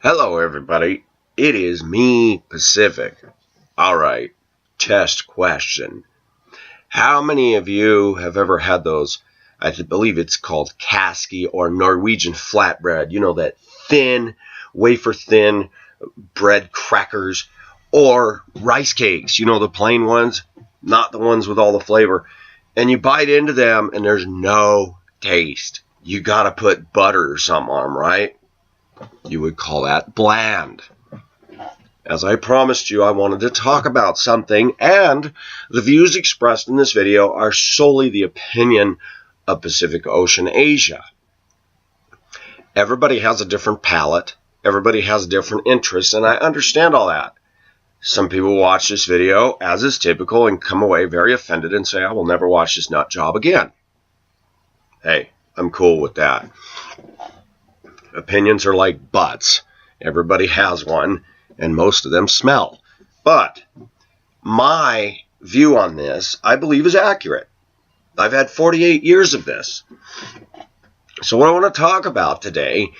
Hello, everybody. It is me, Pacific. Alright, test question. How many of you have ever had those, I believe it's called Kasky or Norwegian flatbread, you know, that thin, wafer-thin bread crackers, or rice cakes, you know, the plain ones, not the ones with all the flavor, and you bite into them and there's no taste. You gotta put butter or something on them, right? You would call that bland. As I promised you, I wanted to talk about something, and the views expressed in this video are solely the opinion of Pacific Ocean Asia. Everybody has a different palate. Everybody has different interests, and I understand all that. Some people watch this video, as is typical, and come away very offended and say, I will never watch this nut job again. Hey, I'm cool with that. Opinions are like butts. Everybody has one, and most of them smell. But my view on this, I believe, is accurate. I've had 48 years of this. So what I want to talk about today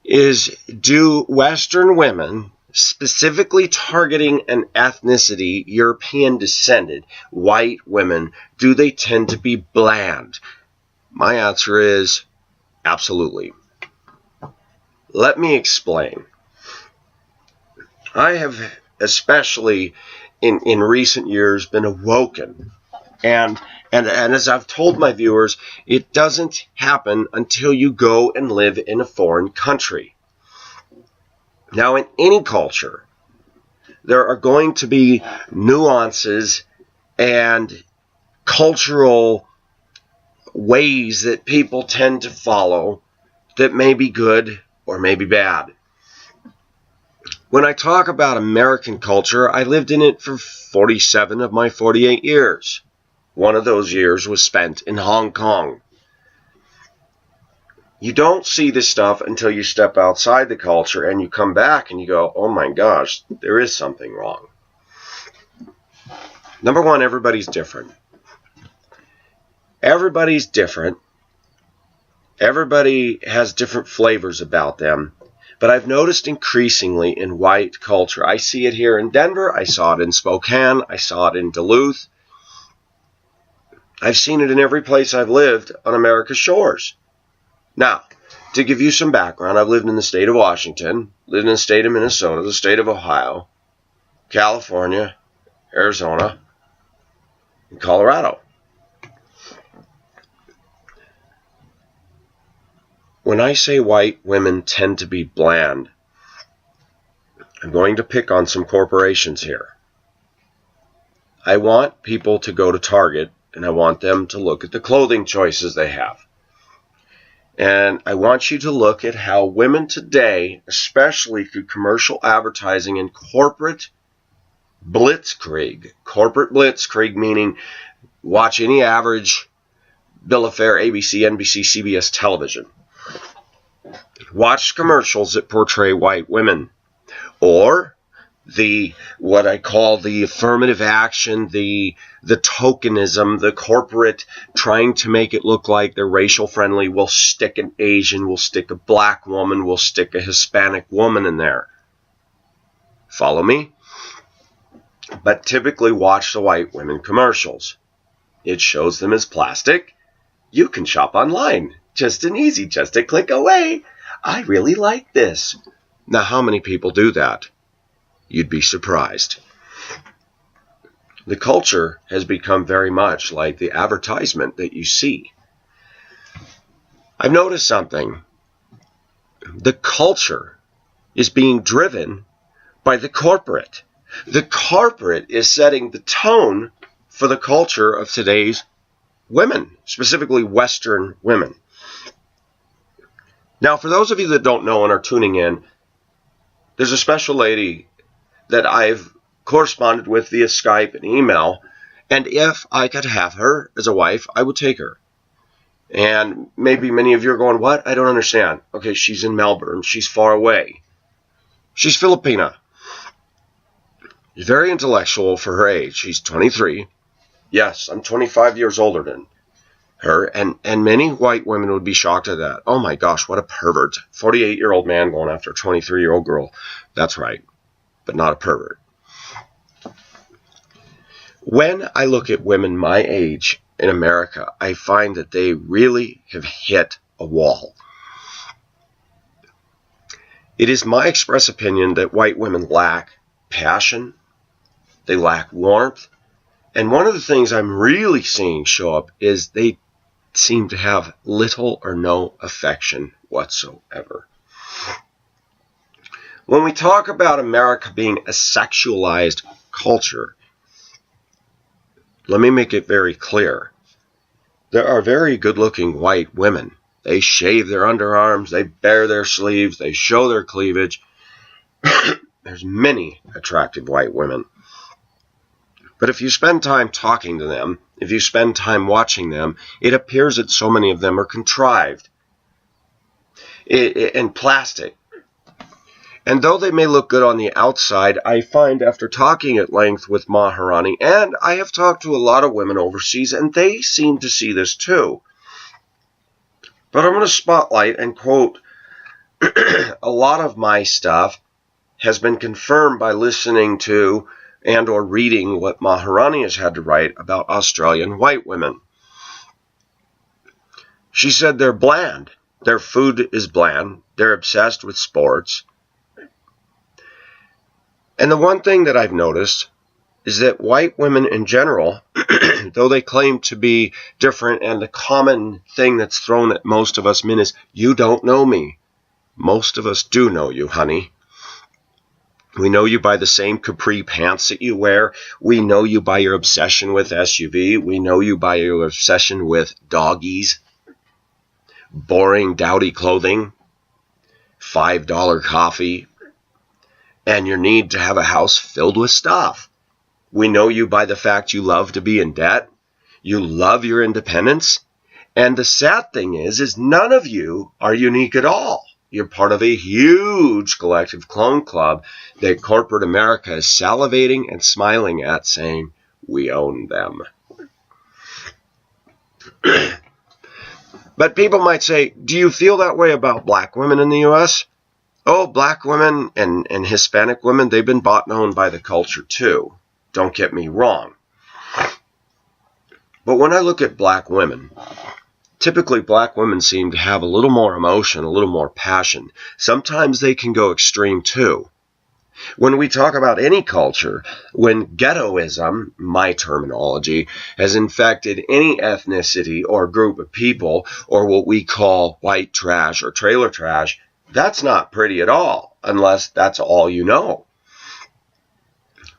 is, do Western women, specifically targeting an ethnicity, European descended, white women, do they tend to be bland? My answer is absolutely. Let me explain. I have, especially in recent years, been awoken. And as I've told my viewers, it doesn't happen until you go and live in a foreign country. Now, in any culture, there are going to be nuances and cultural ways that people tend to follow that may be good or maybe bad. When I talk about American culture, I lived in it for 47 of my 48 years. One of those years was spent in Hong Kong. You don't see this stuff until you step outside the culture and you come back and you go, oh my gosh, there is something wrong. Number one, everybody's different. Everybody's different. Everybody has different flavors about them. But I've noticed increasingly in white culture. I see it here in Denver. I saw it in Spokane. I saw it in Duluth. I've seen it in every place I've lived on America's shores. Now, to give you some background, I've lived in the state of Washington, lived in the state of Minnesota, the state of Ohio, California, Arizona, and Colorado. When I say white women tend to be bland, I'm going to pick on some corporations here. I want people to go to Target, and I want them to look at the clothing choices they have. And I want you to look at how women today, especially through commercial advertising and corporate blitzkrieg meaning watch any average bill of fare, ABC, NBC, CBS television. Watch commercials that portray white women, or what I call the affirmative action, the tokenism, the corporate trying to make it look like they're racial friendly. We'll stick an Asian, we'll stick a black woman, we'll stick a Hispanic woman in there. Follow me? But typically watch the white women commercials. It shows them as plastic. You can shop online. Just a click away. I really like this. Now, how many people do that? You'd be surprised. The culture has become very much like the advertisement that you see. I've noticed something. The culture is being driven by the corporate. The corporate is setting the tone for the culture of today's women, specifically Western women. Now, for those of you that don't know and are tuning in, there's a special lady that I've corresponded with via Skype and email, and if I could have her as a wife, I would take her. And maybe many of you are going, what? I don't understand. Okay, she's in Melbourne. She's far away. She's Filipina. She's very intellectual for her age. She's 23. Yes, I'm 25 years older than. her, and many white women would be shocked at that. Oh my gosh, what a pervert. 48-year-old man going after a 23-year-old girl. That's right, but not a pervert. When I look at women my age in America, I find that they really have hit a wall. It is my express opinion that white women lack passion, they lack warmth, and one of the things I'm really seeing show up is they seem to have little or no affection whatsoever. When we talk about America being a sexualized culture, let me make it very clear. There are very good-looking white women. They shave their underarms, they bare their sleeves, they show their cleavage. There's many attractive white women. But if you spend time talking to them, if you spend time watching them, it appears that so many of them are contrived and plastic. And though they may look good on the outside, I find after talking at length with Maharani, and I have talked to a lot of women overseas, and they seem to see this too. But I'm going to spotlight and quote a lot of my stuff has been confirmed by listening to and or reading what Maharani has had to write about Australian white women. She said they're bland. Their food is bland. They're obsessed with sports. And the one thing that I've noticed is that white women in general, though they claim to be different, and the common thing that's thrown at most of us men is, you don't know me. Most of us do know you, honey. We know you by the same capri pants that you wear. We know you by your obsession with SUV. We know you by your obsession with doggies, boring, dowdy clothing, $5 coffee, and your need to have a house filled with stuff. We know you by the fact you love to be in debt. You love your independence. And the sad thing is none of you are unique at all. You're part of a huge collective clone club that corporate America is salivating and smiling at, saying, we own them. But people might say, do you feel that way about black women in the U.S.? Oh, black women and Hispanic women, they've been bought and owned by the culture too. Don't get me wrong. But when I look at black women, typically black women seem to have a little more emotion, a little more passion. Sometimes they can go extreme too. When we talk about any culture, when ghettoism, my terminology, has infected any ethnicity or group of people, or what we call white trash or trailer trash, that's not pretty at all, unless that's all you know.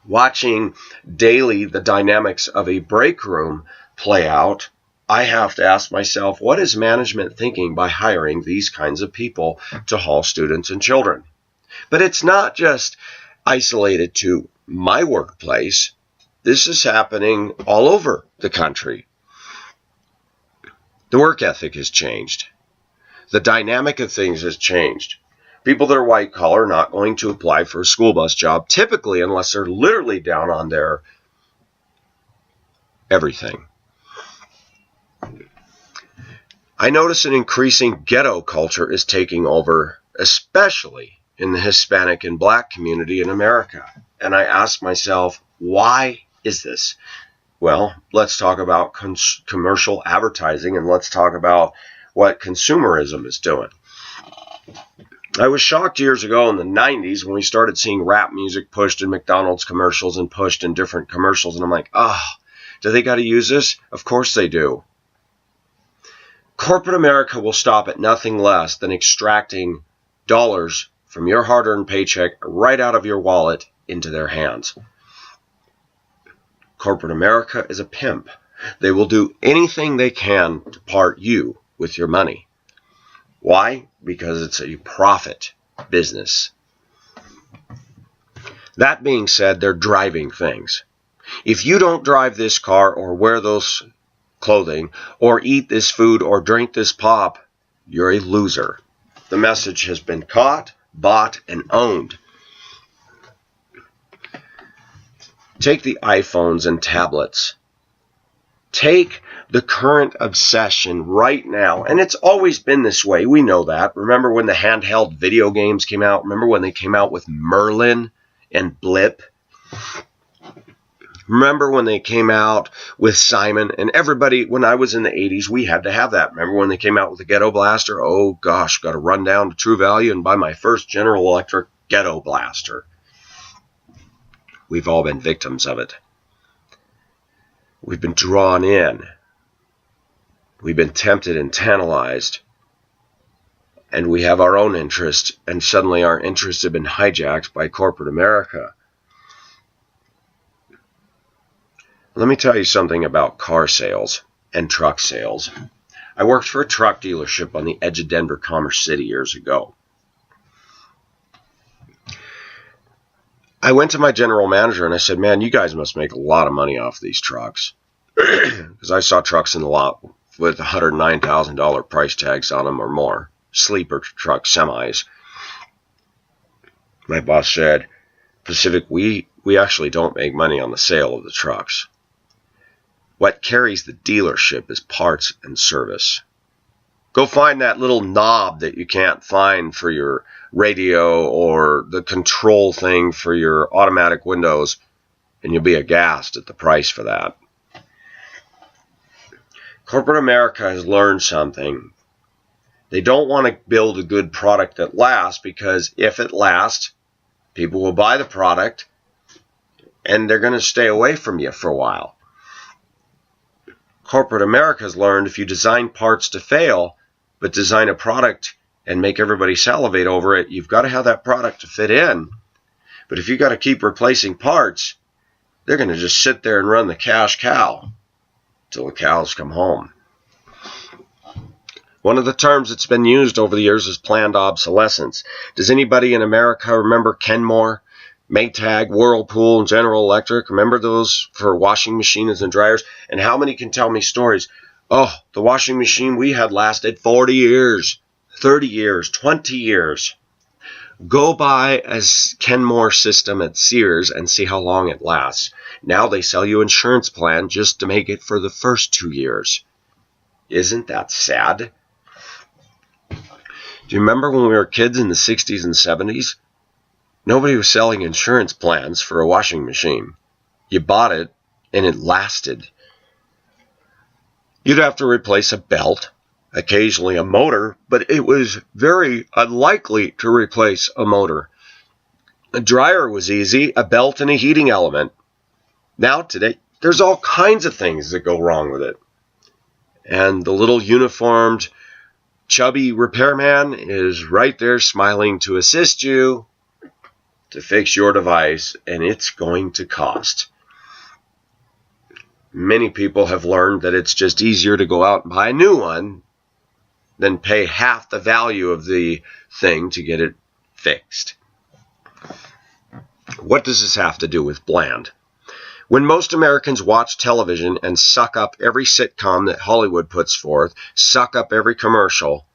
Watching daily the dynamics of a break room play out, I have to ask myself, what is management thinking by hiring these kinds of people to haul students and children? But it's not just isolated to my workplace. This is happening all over the country. The work ethic has changed. The dynamic of things has changed. People that are white collar are not going to apply for a school bus job, typically, unless they're literally down on their everything. I notice an increasing ghetto culture is taking over, especially in the Hispanic and black community in America. And I ask myself, why is this? Well, let's talk about commercial advertising, and let's talk about what consumerism is doing. I was shocked years ago in the 90s when we started seeing rap music pushed in McDonald's commercials and pushed in different commercials. And I'm like, do they got to use this? Of course they do. Corporate America will stop at nothing less than extracting dollars from your hard-earned paycheck right out of your wallet into their hands. Corporate America is a pimp. They will do anything they can to part you with your money. Why? Because it's a profit business. That being said, they're driving things. If you don't drive this car or wear those clothing or eat this food or drink this pop, you're a loser. The message has been caught, bought, and owned. Take the iPhones and tablets. Take the current obsession right now, and it's always been this way, we know that. Remember when the handheld video games came out? Remember when they came out with Merlin and Blip? Remember when they came out with Simon? And everybody, when I was in the 80s, we had to have that. Remember when they came out with the Ghetto Blaster? Oh gosh, got to run down to True Value and buy my first General Electric Ghetto Blaster. We've all been victims of it. We've been drawn in. We've been tempted and tantalized. And we have our own interest, and suddenly our interests have been hijacked by corporate America. Let me tell you something about car sales and truck sales. I worked for a truck dealership on the edge of Denver, Commerce City years ago. I went to my general manager and I said, man, you guys must make a lot of money off these trucks. Because I saw trucks in the lot with $109,000 price tags on them or more. Sleeper truck semis. My boss said, Pacific, we actually don't make money on the sale of the trucks. What carries the dealership is parts and service. Go find that little knob that you can't find for your radio or the control thing for your automatic windows, and you'll be aghast at the price for that. Corporate America has learned something. They don't want to build a good product that lasts, because if it lasts, people will buy the product and they're going to stay away from you for a while. Corporate America has learned if you design parts to fail, but design a product and make everybody salivate over it, you've got to have that product to fit in. But if you've got to keep replacing parts, they're going to just sit there and run the cash cow till the cows come home. One of the terms that's been used over the years is planned obsolescence. Does anybody in America remember Kenmore, Maytag, Whirlpool, and General Electric? Remember those for washing machines and dryers? And how many can tell me stories? Oh, the washing machine we had lasted 40 years, 30 years, 20 years. Go buy a Kenmore system at Sears and see how long it lasts. Now they sell you an insurance plan just to make it for the first 2 years. Isn't that sad? Do you remember when we were kids in the 60s and 70s? Nobody was selling insurance plans for a washing machine. You bought it, and it lasted. You'd have to replace a belt, occasionally a motor, but it was very unlikely to replace a motor. A dryer was easy, a belt and a heating element. Now, today, there's all kinds of things that go wrong with it. And the little uniformed, chubby repairman is right there smiling to assist you to fix your device, and it's going to cost. Many people have learned that it's just easier to go out and buy a new one than pay half the value of the thing to get it fixed. What does this have to do with bland? When most Americans watch television and suck up every sitcom that Hollywood puts forth, suck up every commercial,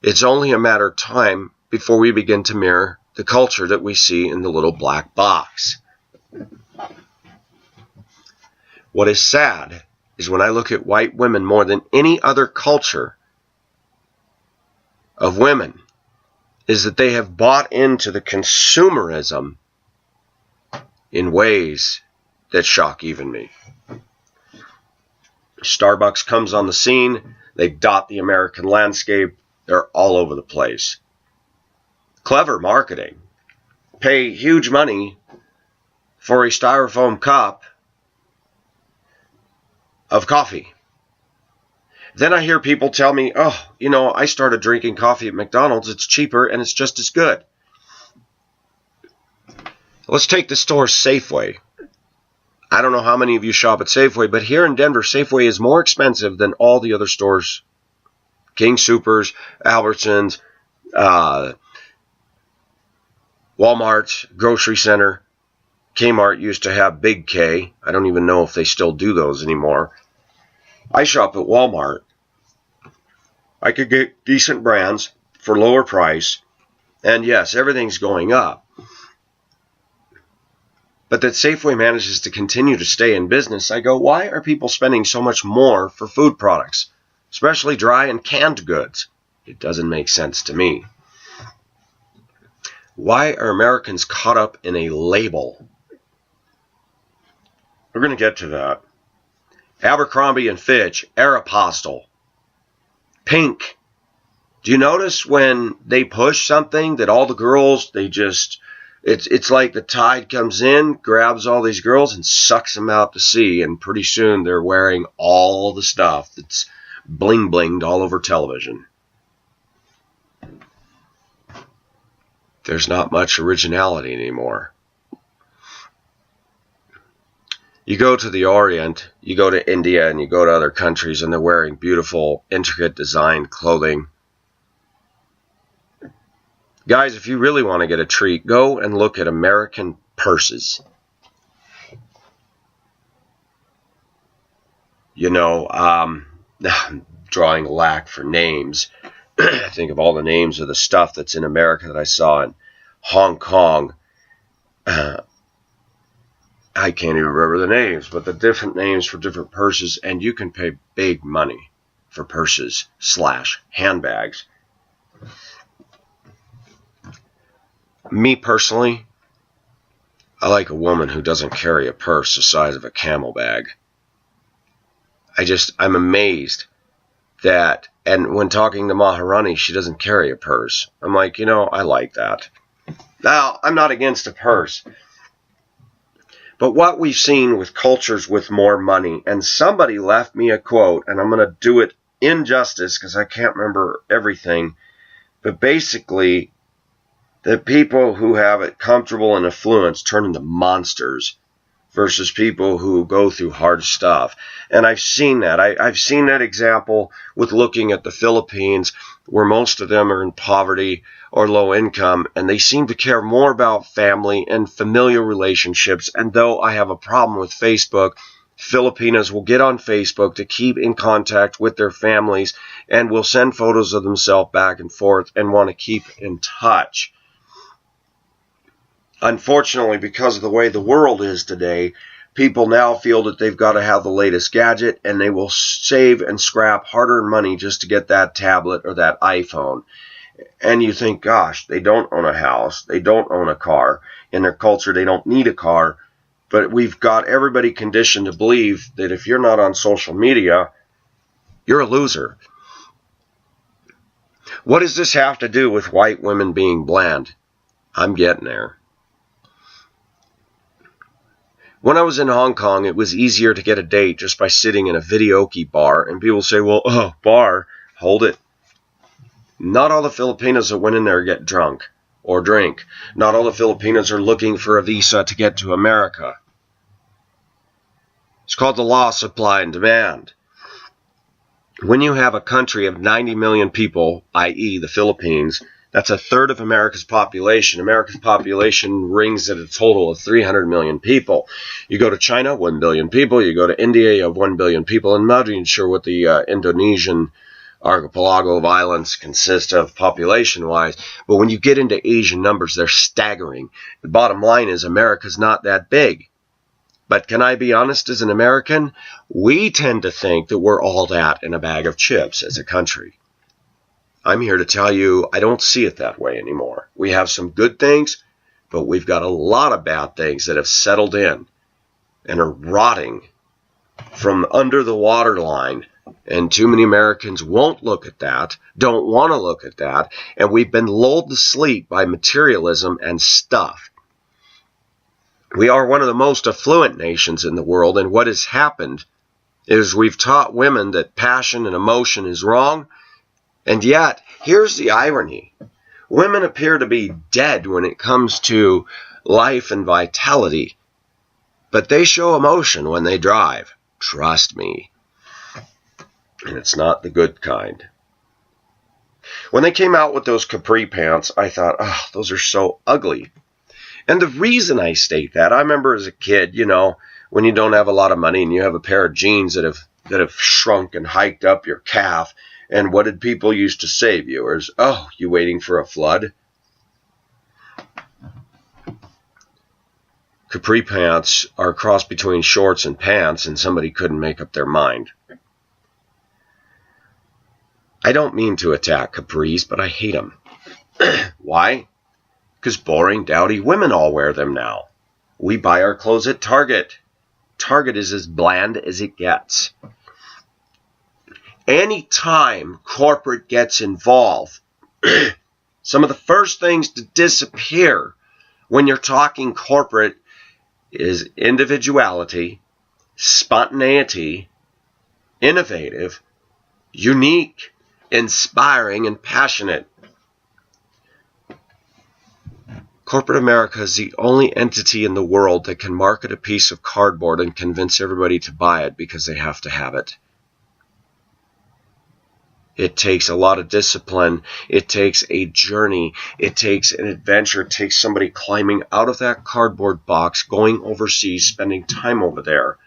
it's only a matter of time before we begin to mirror the culture that we see in the little black box. What is sad is when I look at white women more than any other culture of women, is that they have bought into the consumerism in ways that shock even me. Starbucks comes on the scene, they dot the American landscape, they're all over the place. Clever marketing. Pay huge money for a styrofoam cup of coffee. Then I hear people tell me, oh, I started drinking coffee at McDonald's. It's cheaper and it's just as good. Let's take the store Safeway. I don't know how many of you shop at Safeway, but here in Denver, Safeway is more expensive than all the other stores. King Soopers, Albertsons, Walmart, Grocery Center, Kmart used to have Big K. I don't even know if they still do those anymore. I shop at Walmart. I could get decent brands for lower price. And yes, everything's going up. but that Safeway manages to continue to stay in business, I go, why are people spending so much more for food products, especially dry and canned goods? It doesn't make sense to me. Why are Americans caught up in a label? We're going to get to that. Abercrombie and Fitch, Aeropostale, Pink. Do you notice when they push something that all the girls, it's like the tide comes in, grabs all these girls and sucks them out to sea, and pretty soon they're wearing all the stuff that's bling-blinged all over television. There's not much originality anymore. You go to the Orient, you go to India, and you go to other countries, and they're wearing beautiful, intricate designed clothing. Guys, if you really want to get a treat, go and look at American purses. You know, I'm drawing a lack for names. I think of all the names of the stuff that's in America that I saw in Hong Kong. I can't even remember the names, but the different names for different purses, and you can pay big money for purses / handbags. Me personally, I like a woman who doesn't carry a purse the size of a camel bag. I'm amazed that, and when talking to Maharani, she doesn't carry a purse. I'm like, I like that. Now, I'm not against a purse. But what we've seen with cultures with more money, and somebody left me a quote, and I'm going to do it in justice because I can't remember everything, but basically, the people who have it comfortable and affluence turn into monsters versus people who go through hard stuff. And I've seen that. I've seen that example with looking at the Philippines, where most of them are in poverty or low income, and they seem to care more about family and familial relationships. And though I have a problem with Facebook, Filipinos will get on Facebook to keep in contact with their families and will send photos of themselves back and forth and want to keep in touch. Unfortunately, because of the way the world is today, people now feel that they've got to have the latest gadget, and they will save and scrap hard-earned money just to get that tablet or that iPhone. And you think, gosh, they don't own a house, they don't own a car. In their culture, they don't need a car. But we've got everybody conditioned to believe that if you're not on social media, you're a loser. What does this have to do with white women being bland? I'm getting there. When I was in Hong Kong, it was easier to get a date just by sitting in a videoke bar. And people say, well, bar, hold it. Not all the Filipinos that went in there get drunk or drink. Not all the Filipinos are looking for a visa to get to America. It's called the law of supply and demand. When you have a country of 90 million people, i.e. the Philippines, that's a third of America's population. America's population rings at a total of 300 million people. You go to China, 1 billion people. You go to India, you have 1 billion people. I'm not even sure what the Indonesian archipelago of islands consist of population-wise. But when you get into Asian numbers, they're staggering. The bottom line is America's not that big. But can I be honest as an American? We tend to think that we're all that in a bag of chips as a country. I'm here to tell you I don't see it that way anymore. We have some good things, but we've got a lot of bad things that have settled in and are rotting from under the waterline. And too many Americans won't look at that, don't want to look at that, and we've been lulled to sleep by materialism and stuff. We are one of the most affluent nations in the world, and what has happened is we've taught women that passion and emotion is wrong. And yet, here's the irony. Women appear to be dead when it comes to life and vitality, but they show emotion when they drive. Trust me. And it's not the good kind. When they came out with those capri pants, I thought, those are so ugly. And the reason I state that, I remember as a kid, when you don't have a lot of money and you have a pair of jeans that have shrunk and hiked up your calf. And what did people used to say, viewers? Oh, you waiting for a flood? capri pants are a cross between shorts and pants, and somebody couldn't make up their mind. I don't mean to attack capris, but I hate them. Why? Because boring, dowdy women all wear them now. We buy our clothes at Target. Target is as bland as it gets. Anytime corporate gets involved, some of the first things to disappear when you're talking corporate is individuality, spontaneity, innovative, unique, inspiring, and passionate. Corporate America is the only entity in the world that can market a piece of cardboard and convince everybody to buy it because they have to have it. It takes a lot of discipline. It takes a journey. It takes an adventure. It takes somebody climbing out of that cardboard box, going overseas, spending time over there.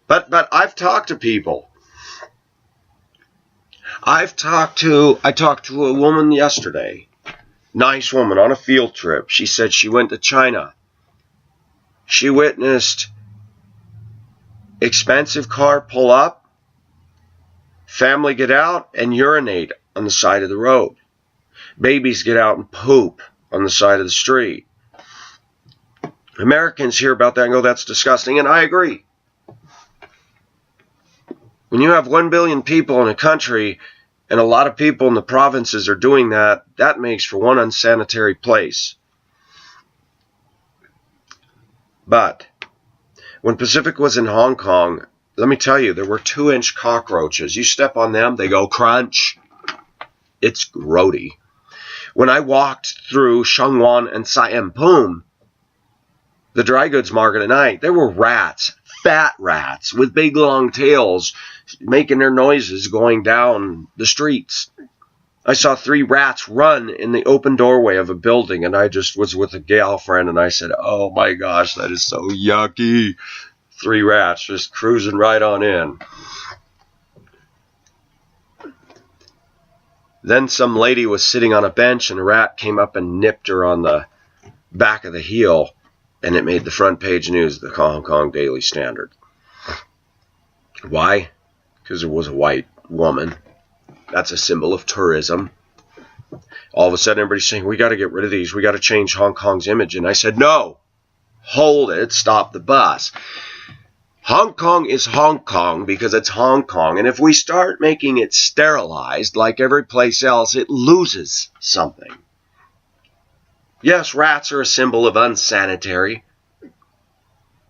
But I've talked to people. I talked to a woman yesterday. Nice woman on a field trip. She said she went to China. She witnessed expensive car pull up, family get out and urinate on the side of the road. Babies get out and poop on the side of the street. Americans hear about that and go, that's disgusting, and I agree. When you have 1 billion people in a country and a lot of people in the provinces are doing that, that makes for one unsanitary place. But when Pacific was in Hong Kong, let me tell you, there were 2-inch cockroaches. You step on them, they go crunch. It's grody. When I walked through Shangwan and Siam Pum, the dry goods market at night, there were rats, fat rats with big long tails making their noises going down the streets. I saw 3 rats run in the open doorway of a building, and I just was with a gal friend, and I said, oh my gosh, that is so yucky. 3 rats just cruising right on in. Then some lady was sitting on a bench, and a rat came up and nipped her on the back of the heel, and it made the front page news of the Hong Kong Daily Standard. Why? Because it was a white woman. That's a symbol of tourism. All of a sudden, everybody's saying, we got to get rid of these. We got to change Hong Kong's image. And I said, no, hold it, stop the bus. Hong Kong is Hong Kong because it's Hong Kong. And if we start making it sterilized like every place else, it loses something. Yes, rats are a symbol of unsanitary,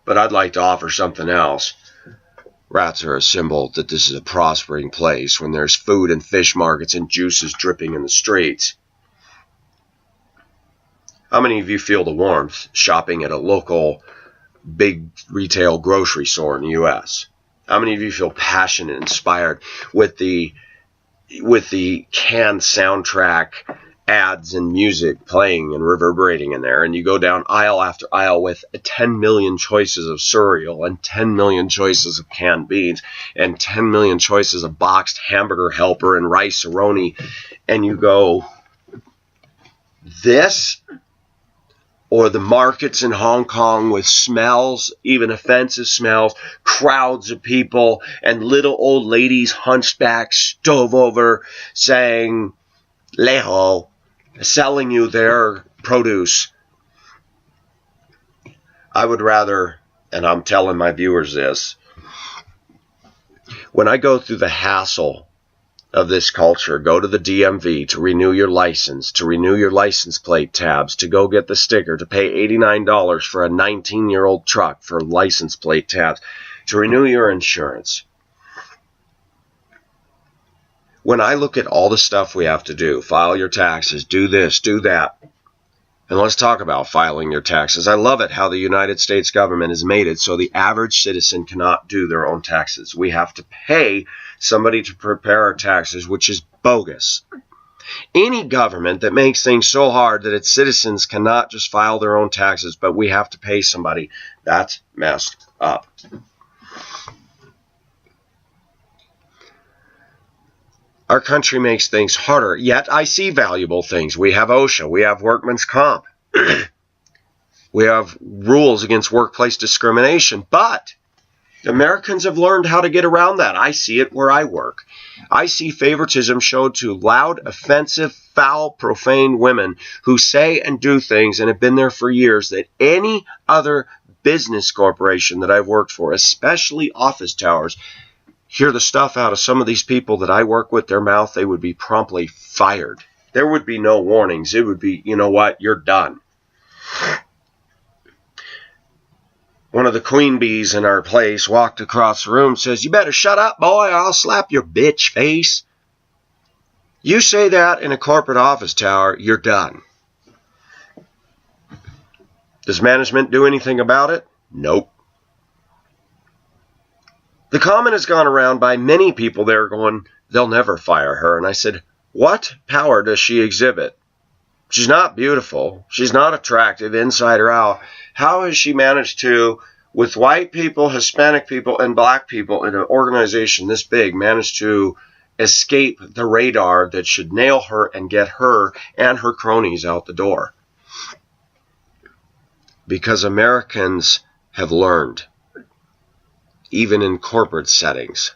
but I'd like to offer something else. Rats are a symbol that this is a prospering place when there's food and fish markets and juices dripping in the streets. How many of you feel the warmth shopping at a local big retail grocery store in the U.S.? How many of you feel passionate and inspired with the canned soundtrack ads and music playing and reverberating in there, and you go down aisle after aisle with 10 million choices of cereal and 10 million choices of canned beans and 10 million choices of boxed hamburger helper and rice-a-roni, and you go, this or the markets in Hong Kong with smells, even offensive smells, crowds of people, and little old ladies hunchback stove over saying, Leho, selling you their produce. I would rather, and I'm telling my viewers this, when I go through the hassle of this culture, go to the DMV to renew your license, to renew your license plate tabs, to go get the sticker, to pay $89 for a 19-year-old truck for license plate tabs, to renew your insurance. When I look at all the stuff we have to do, file your taxes, do this, do that, and let's talk about filing your taxes. I love it how the United States government has made it so the average citizen cannot do their own taxes. We have to pay somebody to prepare our taxes, which is bogus. Any government that makes things so hard that its citizens cannot just file their own taxes, but we have to pay somebody, that's messed up. Our country makes things harder, yet I see valuable things. We have OSHA, we have workman's comp. We have rules against workplace discrimination, but Americans have learned how to get around that. I see it where I work. I see favoritism showed to loud, offensive, foul, profane women who say and do things and have been there for years that any other business corporation that I've worked for, especially office towers, hear the stuff out of some of these people that I work with, their mouth, they would be promptly fired. There would be no warnings. It would be, you know what, you're done. One of the queen bees in our place walked across the room and says, "You better shut up, boy, or I'll slap your bitch face." You say that in a corporate office tower, you're done. Does management do anything about it? Nope. The comment has gone around by many people there going, they'll never fire her. And I said, what power does she exhibit? She's not beautiful. She's not attractive inside or out. How has she managed to, with white people, Hispanic people, and black people in an organization this big, manage to escape the radar that should nail her and get her and her cronies out the door? Because Americans have learned, even in corporate settings,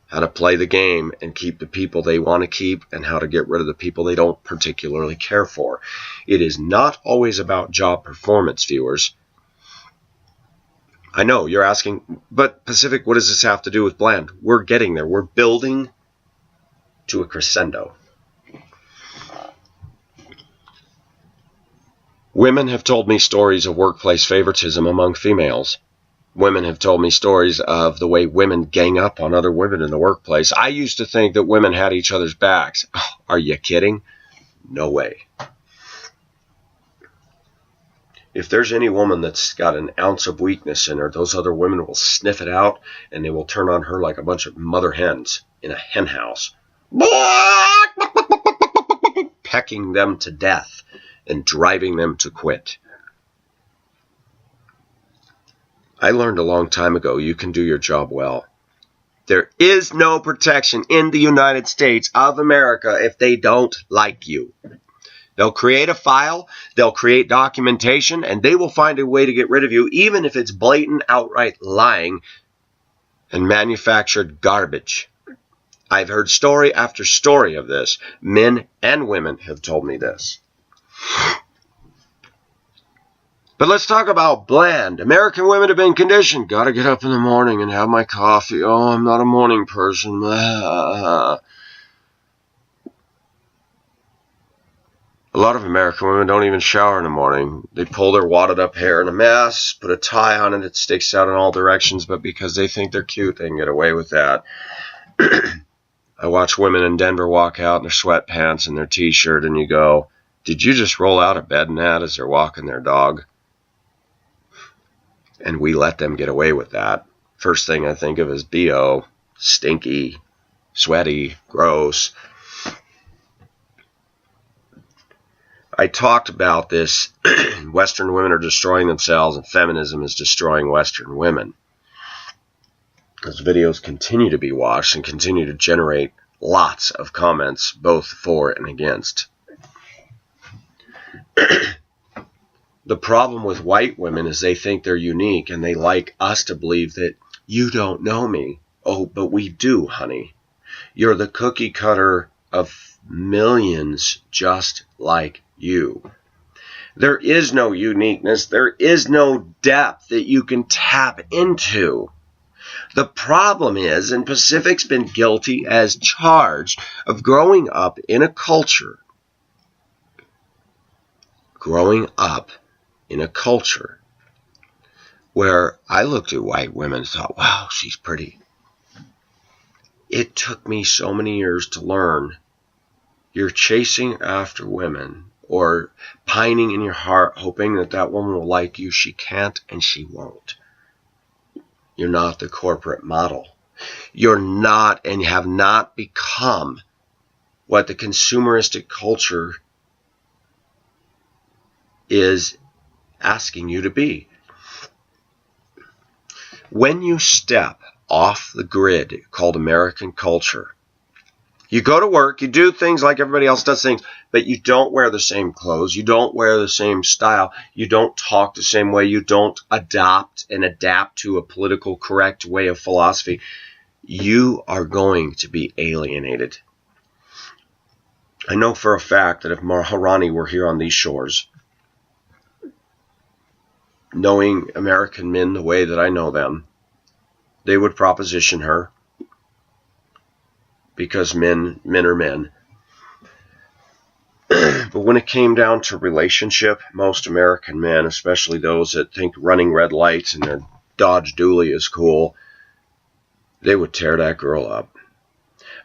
how to play the game and keep the people they want to keep and how to get rid of the people they don't particularly care for. It is not always about job performance, viewers. I know you're asking, but Pacific, what does this have to do with Bland? We're getting there. We're building to a crescendo. Women have told me stories of workplace favoritism among females. Women have told me stories of the way women gang up on other women in the workplace. I used to think that women had each other's backs. Oh, are you kidding? No way. If there's any woman that's got an ounce of weakness in her, those other women will sniff it out and they will turn on her like a bunch of mother hens in a hen house, pecking them to death and driving them to quit. I learned a long time ago you can do your job well. There is no protection in the United States of America if they don't like you. They'll create a file, they'll create documentation, and they will find a way to get rid of you, even if it's blatant, outright lying and manufactured garbage. I've heard story after story of this. Men and women have told me this. But let's talk about Bland. American women have been conditioned. Gotta get up in the morning and have my coffee. Oh, I'm not a morning person. A lot of American women don't even shower in the morning. They pull their wadded up hair in a mess, put a tie on it that sticks out in all directions, but because they think they're cute, they can get away with that. I watch women in Denver walk out in their sweatpants and their t-shirt, and you go, did you just roll out of bed in that as they're walking their dog? And we let them get away with that. First thing I think of is BO, stinky, sweaty, gross. I talked about this. Western women are destroying themselves and feminism is destroying Western women. Those videos continue to be watched and continue to generate lots of comments, both for and against. The problem with white women is they think they're unique and they like us to believe that you don't know me. Oh, but we do, honey. You're the cookie cutter of millions just like you. There is no uniqueness. There is no depth that you can tap into. The problem is, and Pacific's been guilty as charged of growing up in a culture where I looked at white women and thought, wow, she's pretty. It took me so many years to learn you're chasing after women or pining in your heart hoping that that woman will like you. She can't and she won't. You're not the corporate model. You're not and have not become what the consumeristic culture is asking you to be. When you step off the grid called American culture You go to work, you do things like everybody else does things, but you don't wear the same clothes, you don't wear the same style, you don't talk the same way, you don't adapt to a political correct way of philosophy. You are going to be alienated. I know for a fact that if Maharani were here on these shores, knowing American men the way that I know them, they would proposition her, because men are men. But when it came down to relationship, most American men, especially those that think running red lights and their Dodge Dually is cool, they would tear that girl up.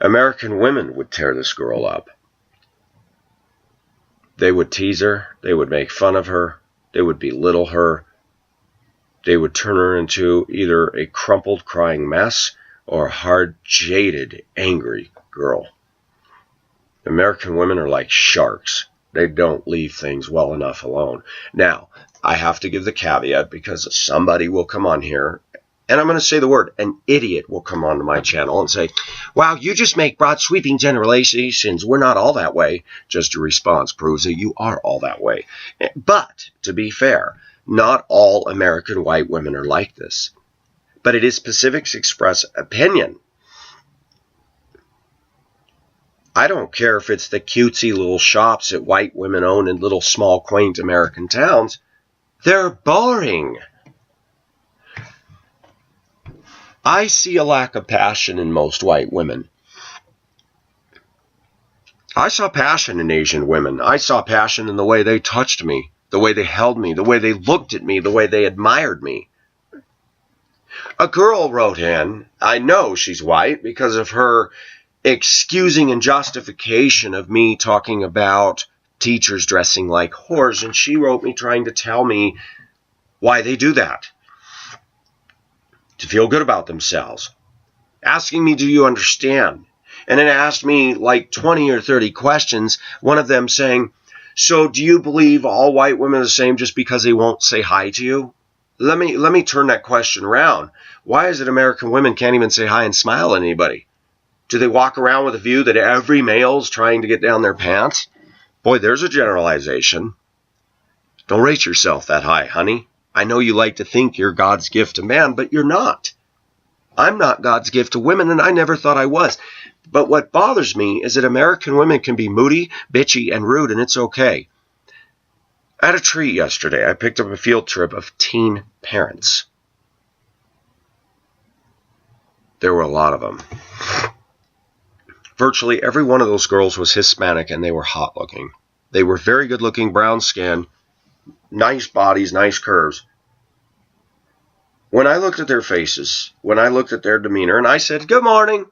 American women would tear this girl up. They would tease her, they would make fun of her, they would belittle her, they would turn her into either a crumpled, crying mess or a hard, jaded, angry girl. American women are like sharks. They don't leave things well enough alone. Now, I have to give the caveat, because somebody will come on here, and I'm going to say the word, an idiot will come onto my channel and say, wow, you just make broad sweeping generalizations. We're not all that way. Just your response proves that you are all that way. But, to be fair, not all American white women are like this. But it is Pacific's Express opinion. I don't care if it's the cutesy little shops that white women own in little small quaint American towns. They're boring. I see a lack of passion in most white women. I saw passion in Asian women. I saw passion in the way they touched me, the way they held me, the way they looked at me, the way they admired me. A girl wrote in, I know she's white because of her excusing and justification of me talking about teachers dressing like whores, and she wrote me trying to tell me why they do that. To feel good about themselves. Asking me, do you understand? And then asked me like 20 or 30 questions, one of them saying, so do you believe all white women are the same just because they won't say hi to you? Let me turn that question around. Why is it American women can't even say hi and smile at anybody? Do they walk around with a view that every male's trying to get down their pants? Boy, there's a generalization. Don't rate yourself that high, honey. I know you like to think you're God's gift to man, but you're not. I'm not God's gift to women, and I never thought I was. But what bothers me is that American women can be moody, bitchy, and rude, and it's okay. I had a treat yesterday. I picked up a field trip of teen parents. There were a lot of them. Virtually every one of those girls was Hispanic, and they were hot looking. They were very good looking, brown skin, nice bodies, nice curves. When I looked at their faces, when I looked at their demeanor, and I said, good morning,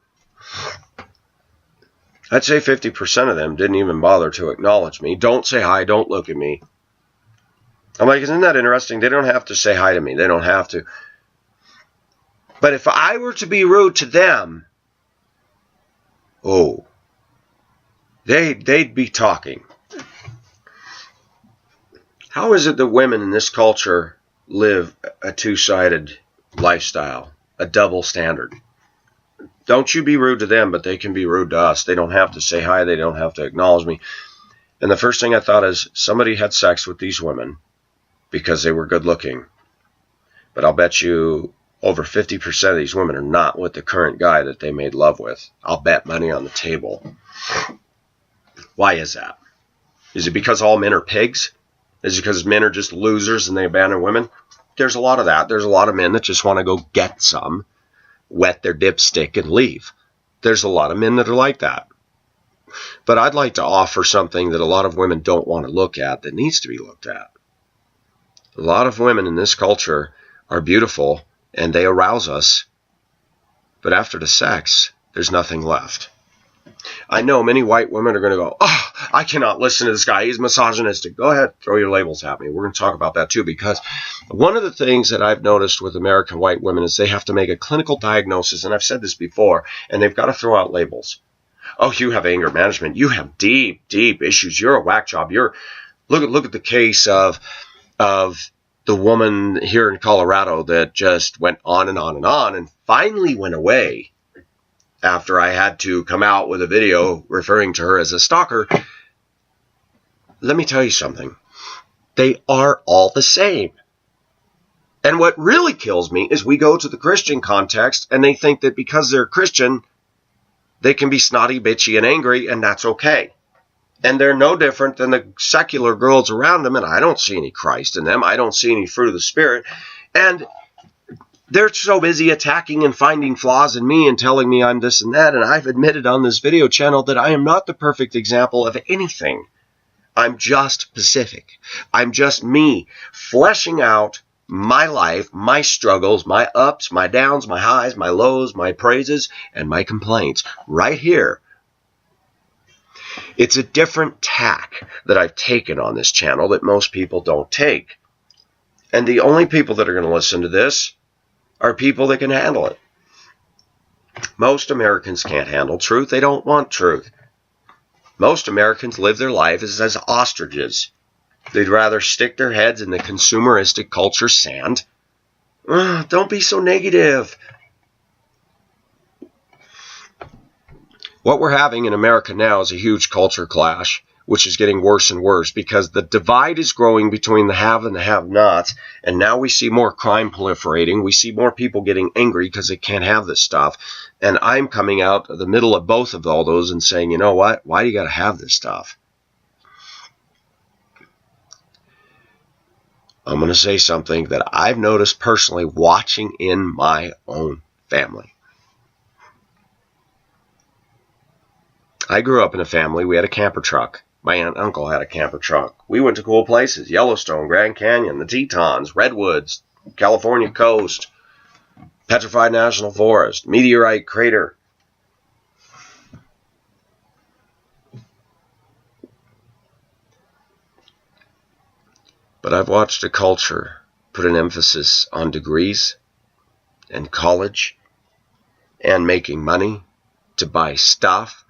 I'd say 50% of them didn't even bother to acknowledge me. Don't say hi, don't look at me. I'm like, isn't that interesting? They don't have to say hi to me. They don't have to. But if I were to be rude to them, oh, they'd be talking. How is it that women in this culture live a two-sided lifestyle, a double standard? Don't you be rude to them, but they can be rude to us. They don't have to say hi. They don't have to acknowledge me. And the first thing I thought is somebody had sex with these women because they were good looking. But I'll bet you over 50% of these women are not with the current guy that they made love with. I'll bet money on the table. Why is that? Is it because all men are pigs? Is it because men are just losers and they abandon women? There's a lot of that. There's a lot of men that just want to go get some, wet their dipstick, and leave. There's a lot of men that are like that. But I'd like to offer something that a lot of women don't want to look at that needs to be looked at. A lot of women in this culture are beautiful and they arouse us, but after the sex, there's nothing left. I know many white women are going to go, oh, I cannot listen to this guy. He's misogynistic. Go ahead, throw your labels at me. We're going to talk about that too, because one of the things that I've noticed with American white women is they have to make a clinical diagnosis, and I've said this before, and they've got to throw out labels. Oh, you have anger management. You have deep, deep issues. You're a whack job. Look at the case of the woman here in Colorado that just went on and on and on and finally went away after I had to come out with a video referring to her as a stalker. Let me tell you something. They are all the same. And what really kills me is we go to the Christian context and they think that because they're Christian, they can be snotty, bitchy, and angry, and that's okay. And they're no different than the secular girls around them, and I don't see any Christ in them. I don't see any fruit of the Spirit. And they're so busy attacking and finding flaws in me and telling me I'm this and that, and I've admitted on this video channel that I am not the perfect example of anything. I'm just Pacific. I'm just me, fleshing out my life, my struggles, my ups, my downs, my highs, my lows, my praises, and my complaints right here. It's a different tack that I've taken on this channel that most people don't take. And the only people that are going to listen to this are people that can handle it. Most Americans can't handle truth. They don't want truth. Most Americans live their lives as ostriches. They'd rather stick their heads in the consumeristic culture sand. Don't be so negative. What we're having in America now is a huge culture clash, which is getting worse and worse because the divide is growing between the have and the have-nots, and now we see more crime proliferating. We see more people getting angry because they can't have this stuff. And I'm coming out of the middle of both of all those and saying, you know what? Why do you got to have this stuff? I'm going to say something that I've noticed personally watching in my own family. I grew up in a family. We had a camper truck. My aunt and uncle had a camper truck. We went to cool places: Yellowstone, Grand Canyon, the Tetons, Redwoods, California coast, Petrified National Forest, Meteorite Crater. But I've watched a culture put an emphasis on degrees and college and making money to buy stuff.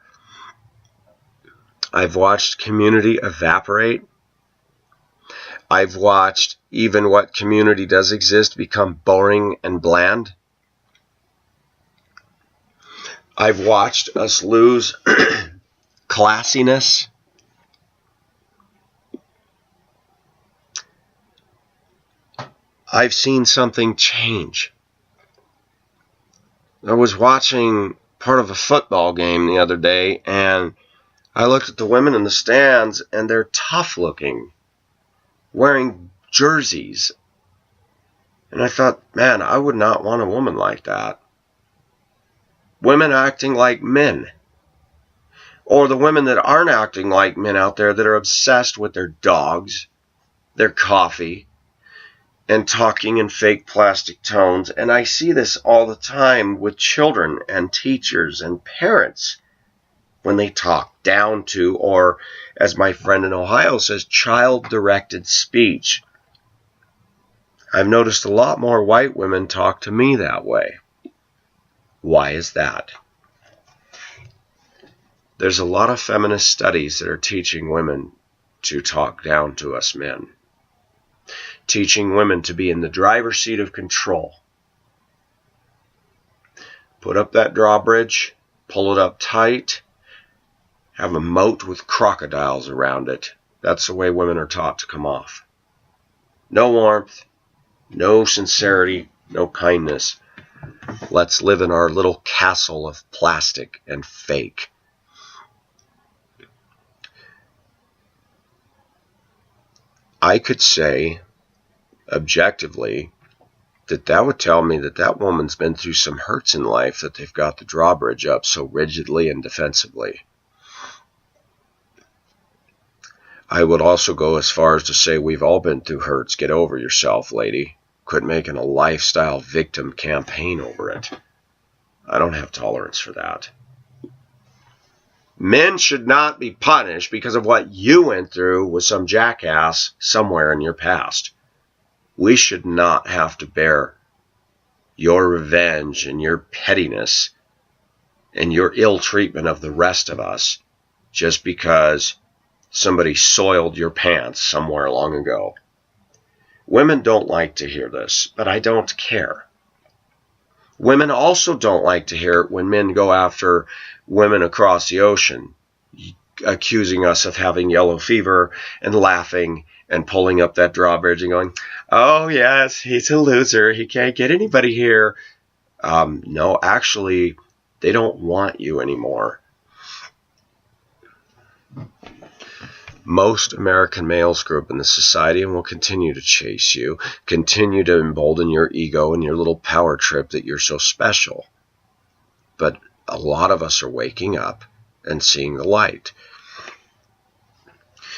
I've watched community evaporate. I've watched even what community does exist become boring and bland. I've watched us lose classiness. I've seen something change. I was watching part of a football game the other day, and I looked at the women in the stands, and they're tough looking, wearing jerseys. And I thought, man, I would not want a woman like that. Women acting like men. Or the women that aren't acting like men out there that are obsessed with their dogs, their coffee, and talking in fake plastic tones. And I see this all the time with children and teachers and parents when they talk down to, or as my friend in Ohio says, child-directed speech. I've noticed a lot more white women talk to me that way. Why is that? There's a lot of feminist studies that are teaching women to talk down to us men. Teaching women to be in the driver's seat of control. Put up that drawbridge, pull it up tight, have a moat with crocodiles around it. That's the way women are taught to come off. No warmth, no sincerity, no kindness. Let's live in our little castle of plastic and fake. I could say objectively that would tell me that that woman's been through some hurts in life, that they've got the drawbridge up so rigidly and defensively. I would also go as far as to say we've all been through hurts. Get over yourself, lady. Quit making a lifestyle victim campaign over it. I don't have tolerance for that. Men should not be punished because of what you went through with some jackass somewhere in your past. We should not have to bear your revenge and your pettiness and your ill treatment of the rest of us just because somebody soiled your pants somewhere long ago. Women don't like to hear this, but I don't care. Women also don't like to hear it when men go after women across the ocean, accusing us of having yellow fever and laughing and pulling up that drawbridge and going, oh, yes, he's a loser. He can't get anybody here. No, actually, they don't want you anymore. Most American males grew up in this society and will continue to chase you, continue to embolden your ego and your little power trip that you're so special. But a lot of us are waking up and seeing the light.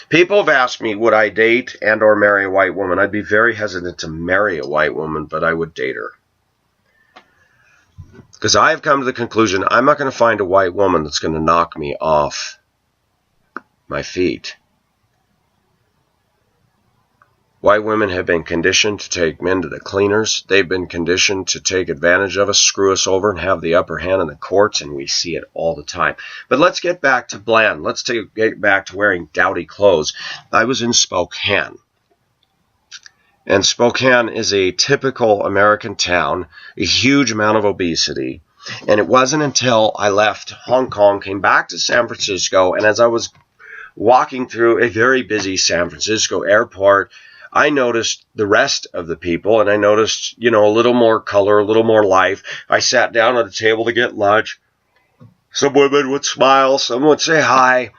People have asked me, would I date and or marry a white woman? I'd be very hesitant to marry a white woman, but I would date her. Because I have come to the conclusion I'm not going to find a white woman that's going to knock me off my feet. White women have been conditioned to take men to the cleaners. They've been conditioned to take advantage of us, screw us over, and have the upper hand in the courts, and we see it all the time. But let's get back to bland. Let's get back to wearing dowdy clothes. I was in Spokane. And Spokane is a typical American town, a huge amount of obesity. And it wasn't until I left Hong Kong, came back to San Francisco, and as I was walking through a very busy San Francisco airport, I noticed the rest of the people, and I noticed, a little more color, a little more life. I sat down at a table to get lunch. Some women would smile, some would say hi.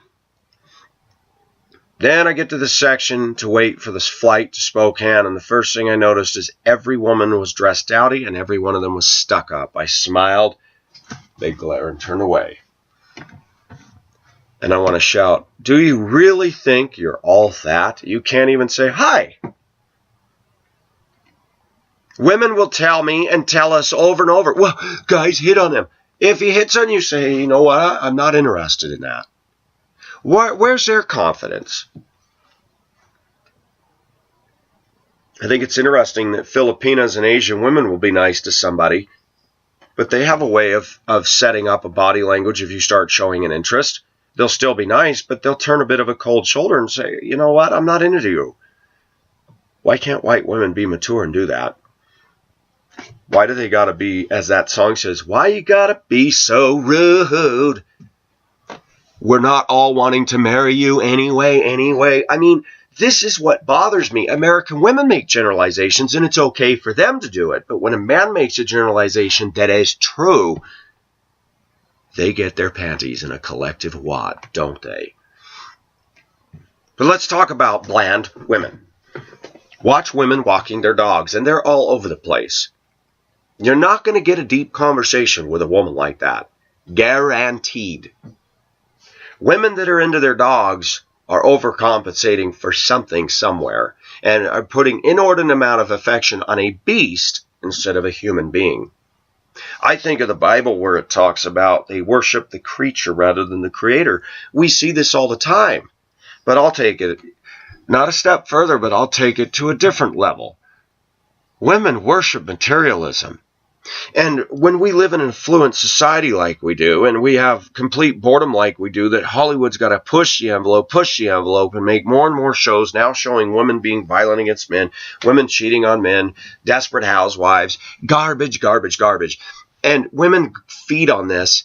Then I get to the section to wait for this flight to Spokane, and the first thing I noticed is every woman was dressed dowdy, and every one of them was stuck up. I smiled, they glare and turn away. And I want to shout, do you really think you're all that? You can't even say hi. Women will tell me and tell us over and over, well, guys, hit on him. If he hits on you, say, you know what, I'm not interested in that. Where's their confidence? I think it's interesting that Filipinas and Asian women will be nice to somebody, but they have a way of setting up a body language if you start showing an interest. They'll still be nice, but they'll turn a bit of a cold shoulder and say, you know what, I'm not into you. Why can't white women be mature and do that? Why do they gotta be, as that song says, why you gotta be so rude? We're not all wanting to marry you anyway. I mean, this is what bothers me. American women make generalizations, and it's okay for them to do it. But when a man makes a generalization that is true, they get their panties in a collective wad, don't they? But let's talk about bland women. Watch women walking their dogs, and they're all over the place. You're not going to get a deep conversation with a woman like that. Guaranteed. Women that are into their dogs are overcompensating for something somewhere and are putting inordinate amount of affection on a beast instead of a human being. I think of the Bible where it talks about they worship the creature rather than the creator. We see this all the time. But I'll take it not a step further, but I'll take it to a different level. Women worship materialism. And when we live in an affluent society like we do, and we have complete boredom like we do, that Hollywood's got to push the envelope, and make more and more shows now showing women being violent against men, women cheating on men, desperate housewives, garbage. And women feed on this.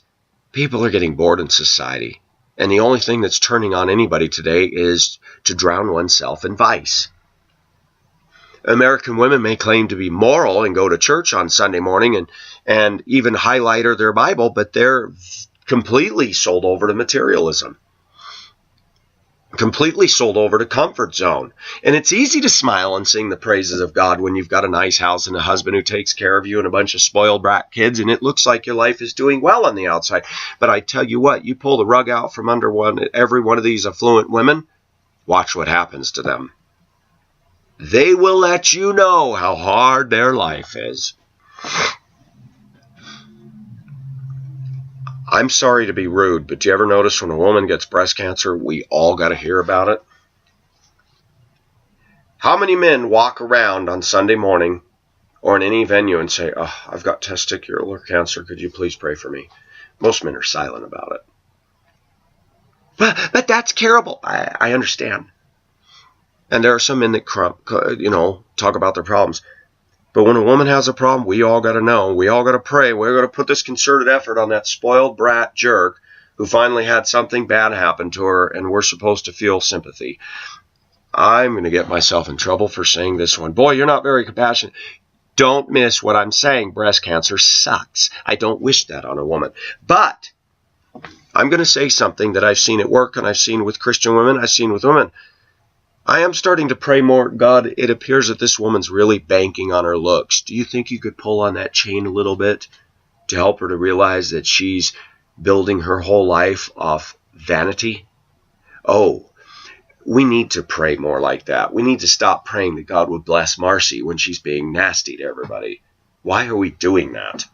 People are getting bored in society. And the only thing that's turning on anybody today is to drown oneself in vice. American women may claim to be moral and go to church on Sunday morning and even highlight their Bible, but they're completely sold over to materialism. Completely sold over to comfort zone. And it's easy to smile and sing the praises of God when you've got a nice house and a husband who takes care of you and a bunch of spoiled brat kids, and it looks like your life is doing well on the outside. But I tell you what, you pull the rug out from under every one of these affluent women, watch what happens to them. They will let you know how hard their life is. I'm sorry to be rude, but do you ever notice when a woman gets breast cancer, we all got to hear about it? How many men walk around on Sunday morning or in any venue and say, oh, I've got testicular cancer, could you please pray for me? Most men are silent about it. But that's terrible. I understand. And there are some men that talk about their problems. But when a woman has a problem, we all got to know. We all got to pray. We're going to put this concerted effort on that spoiled brat jerk who finally had something bad happen to her, and we're supposed to feel sympathy. I'm going to get myself in trouble for saying this one. Boy, you're not very compassionate. Don't miss what I'm saying. Breast cancer sucks. I don't wish that on a woman. But I'm going to say something that I've seen at work, and I've seen with Christian women, I've seen with women. I am starting to pray more. God, it appears that this woman's really banking on her looks. Do you think you could pull on that chain a little bit to help her to realize that she's building her whole life off vanity? Oh, we need to pray more like that. We need to stop praying that God would bless Marcy when she's being nasty to everybody. Why are we doing that?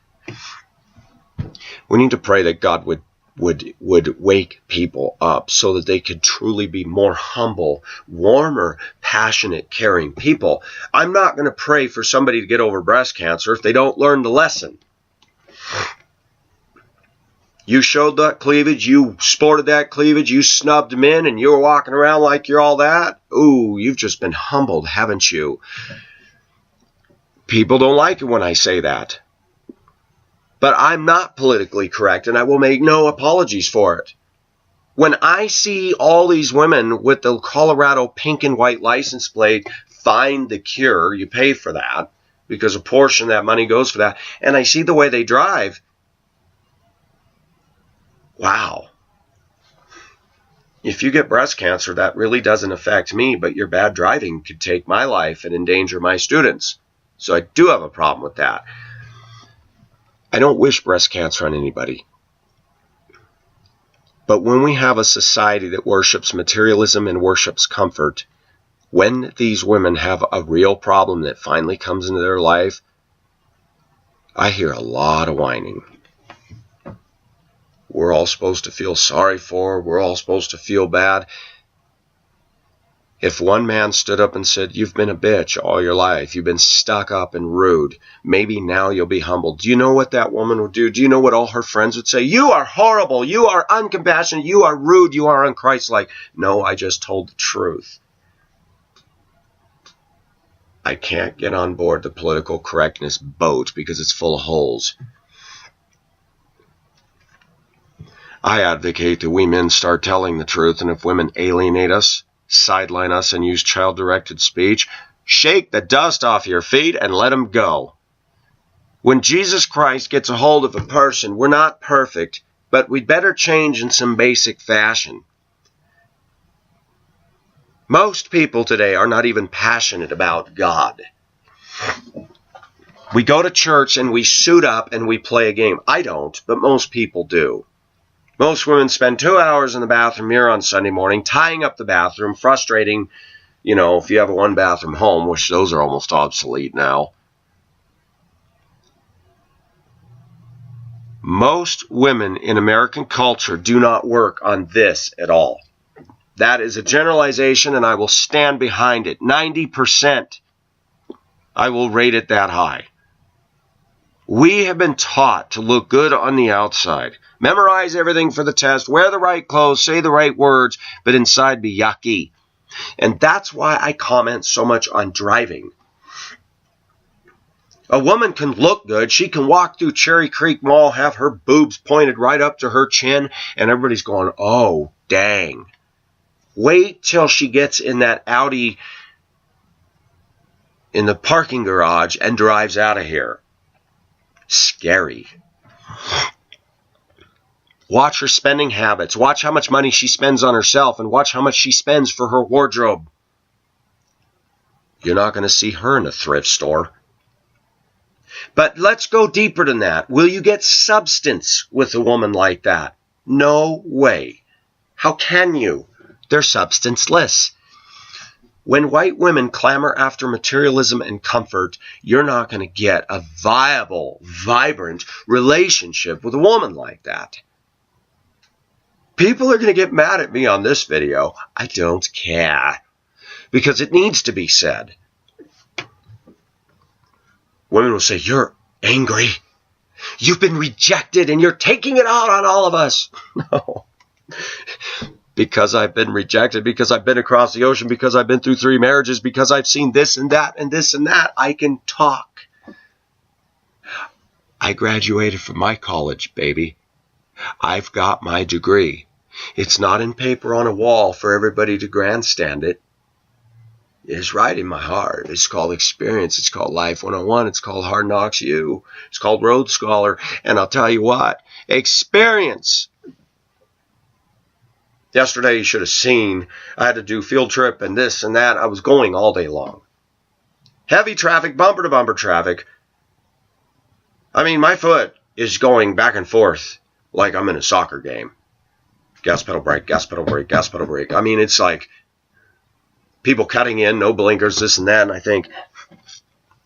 We need to pray that God would wake people up so that they could truly be more humble, warmer, passionate, caring people. I'm not going to pray for somebody to get over breast cancer if they don't learn the lesson. You showed that cleavage, you sported that cleavage, you snubbed men, and you were walking around like you're all that. Ooh, you've just been humbled, haven't you? People don't like it when I say that. But I'm not politically correct, and I will make no apologies for it. When I see all these women with the Colorado pink and white license plate, find the cure, you pay for that, because a portion of that money goes for that, and I see the way they drive, wow. If you get breast cancer, that really doesn't affect me, but your bad driving could take my life and endanger my students. So I do have a problem with that. I don't wish breast cancer on anybody. But when we have a society that worships materialism and worships comfort, when these women have a real problem that finally comes into their life, I hear a lot of whining. We're all supposed to feel sorry for her. We're all supposed to feel bad. If one man stood up and said, you've been a bitch all your life, you've been stuck up and rude, maybe now you'll be humbled. Do you know what that woman would do? Do you know what all her friends would say? You are horrible. You are uncompassionate. You are rude. You are unchristlike. No, I just told the truth. I can't get on board the political correctness boat because it's full of holes. I advocate that we men start telling the truth, and if women alienate us, sideline us, and use child-directed speech, shake the dust off your feet and let them go. When Jesus Christ gets a hold of a person, we're not perfect, but we'd better change in some basic fashion. Most people today are not even passionate about God. We go to church and we suit up and we play a game. I don't, but most people do. Most women spend 2 hours in the bathroom mirror on Sunday morning, tying up the bathroom, frustrating, if you have a one-bathroom home, which those are almost obsolete now. Most women in American culture do not work on this at all. That is a generalization, and I will stand behind it. 90%. I will rate it that high. We have been taught to look good on the outside. Memorize everything for the test, wear the right clothes, say the right words, but inside be yucky. And that's why I comment so much on driving. A woman can look good. She can walk through Cherry Creek Mall, have her boobs pointed right up to her chin, and everybody's going, oh, dang. Wait till she gets in that Audi in the parking garage and drives out of here. Scary. Watch her spending habits. Watch how much money she spends on herself, and watch how much she spends for her wardrobe. You're not going to see her in a thrift store. But let's go deeper than that. Will you get substance with a woman like that? No way. How can you? They're substanceless. When white women clamor after materialism and comfort, you're not going to get a viable, vibrant relationship with a woman like that. People are going to get mad at me on this video. I don't care. Because it needs to be said. Women will say, you're angry. You've been rejected and you're taking it out on all of us. No. Because I've been rejected, because I've been across the ocean, because I've been through 3 marriages, because I've seen this and that and this and that, I can talk. I graduated from my college, baby. I've got my degree. It's not in paper on a wall for everybody to grandstand it. It's right in my heart. It's called experience. It's called Life 101. It's called Hard Knocks U. It's called Road Scholar. And I'll tell you what, experience. Yesterday you should have seen, I had to do field trip and this and that. I was going all day long. Heavy traffic, bumper to bumper traffic. I mean, my foot is going back and forth like I'm in a soccer game. Gas pedal brake, gas pedal brake, gas pedal brake. I mean, it's like people cutting in, no blinkers, this and that. And I think,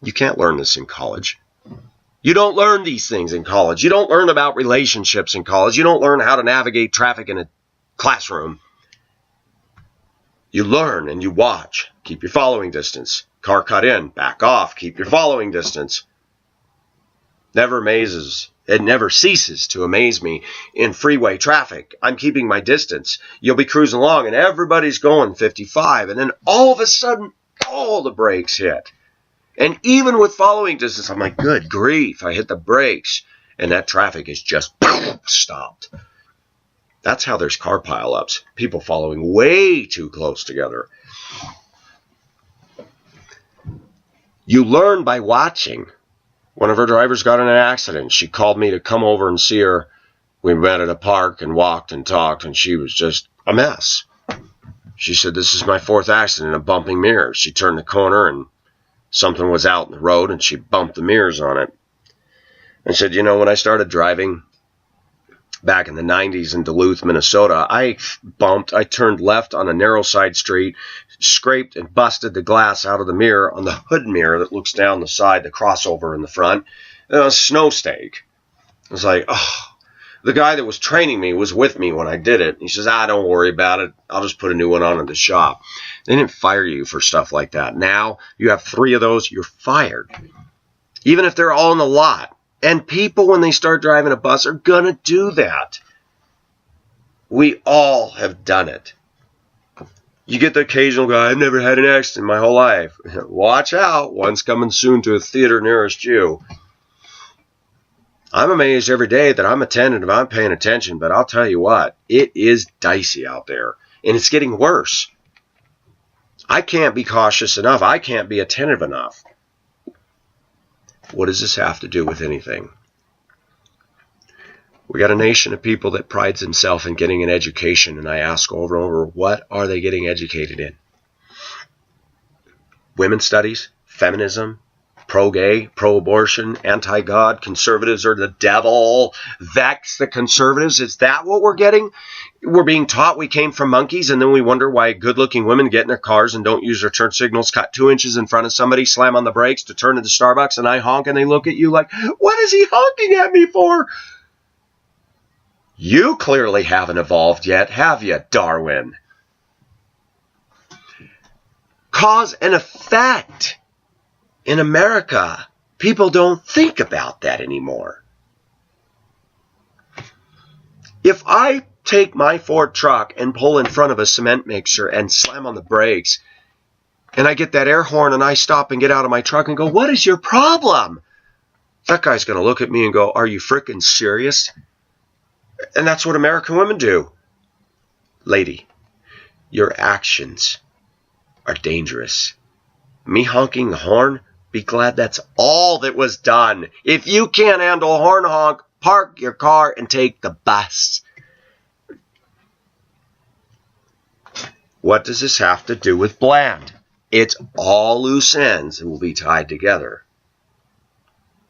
you can't learn this in college. You don't learn these things in college. You don't learn about relationships in college. You don't learn how to navigate traffic in a classroom. You learn and you watch. Keep your following distance. Car cut in, back off, keep your following distance. It never ceases to amaze me in freeway traffic. I'm keeping my distance. You'll be cruising along and everybody's going 55, and then all of a sudden, all the brakes hit. And even with following distance, I'm like, good grief, I hit the brakes, and that traffic is just stopped. That's how there's car pileups. People following way too close together. You learn by watching. One of her drivers got in an accident. She called me to come over and see her. We met at a park and walked and talked, and she was just a mess. She said, this is my 4th accident of bumping mirrors. She turned the corner, and something was out in the road, and she bumped the mirrors on it. I said, when I started driving back in the 90s in Duluth, Minnesota, I turned left on a narrow side street, scraped and busted the glass out of the mirror on the hood mirror that looks down the side, the crossover in the front, and a snow stake. I was like, the guy that was training me was with me when I did it. He says, don't worry about it. I'll just put a new one on at the shop. They didn't fire you for stuff like that. Now you have 3 of those, you're fired. Even if they're all in the lot. And people, when they start driving a bus, are going to do that. We all have done it. You get the occasional guy, I've never had an accident in my whole life. Watch out, one's coming soon to a theater nearest you. I'm amazed every day that I'm attentive, I'm paying attention, but I'll tell you what, it is dicey out there. And it's getting worse. I can't be cautious enough. I can't be attentive enough. What does this have to do with anything? We got a nation of people that prides themselves in getting an education, and I ask over and over, what are they getting educated in? Women's studies, feminism, pro-gay, pro-abortion, anti-God, conservatives are the devil, vex the conservatives. Is that what we're getting? We're being taught we came from monkeys, and then we wonder why good-looking women get in their cars and don't use their turn signals, cut 2 inches in front of somebody, slam on the brakes to turn into Starbucks, and I honk, and they look at you like, what is he honking at me for? You clearly haven't evolved yet, have you, Darwin? Cause and effect. In America, people don't think about that anymore. If I take my Ford truck and pull in front of a cement mixer and slam on the brakes, and I get that air horn and I stop and get out of my truck and go, what is your problem? That guy's going to look at me and go, are you frickin' serious? And that's what American women do. Lady, your actions are dangerous. Me honking the horn, be glad that's all that was done. If you can't handle a horn honk, park your car and take the bus. What does this have to do with Bland? It's all loose ends that will be tied together.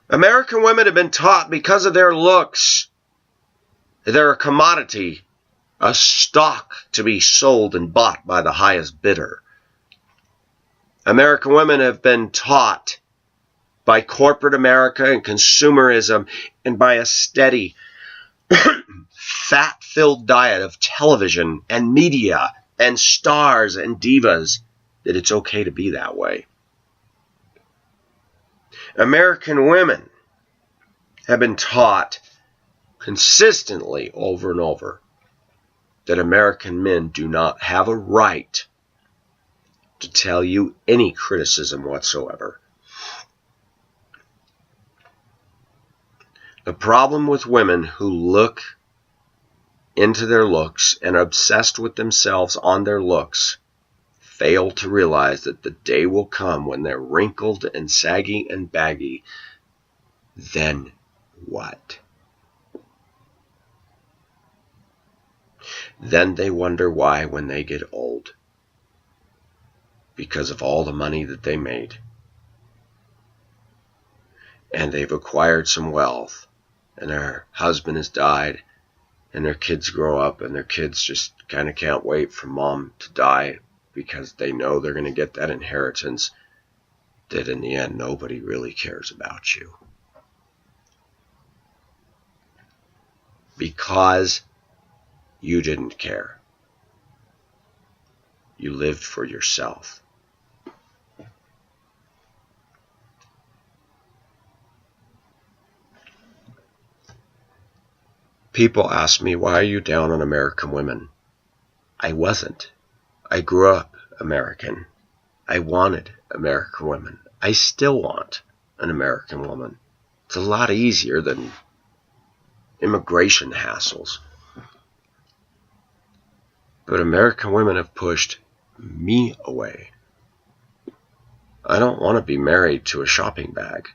American women have been taught because of their looks, they're a commodity, a stock to be sold and bought by the highest bidder. American women have been taught by corporate America and consumerism and by a steady, fat-filled diet of television and media and stars and divas that it's okay to be that way. American women have been taught consistently over and over that American men do not have a right to tell you any criticism whatsoever. The problem with women who look into their looks and are obsessed with themselves on their looks fail to realize that the day will come when they're wrinkled and saggy and baggy. Then what? Then they wonder why when they get old, because of all the money that they made, and they've acquired some wealth, and their husband has died, and their kids grow up, and their kids just kind of can't wait for mom to die because they know they're going to get that inheritance, that in the end nobody really cares about you. Because you didn't care. You lived for yourself. People ask me, why are you down on American women? I wasn't. I grew up American. I wanted American women. I still want an American woman. It's a lot easier than immigration hassles. But American women have pushed me away. I don't want to be married to a shopping bag.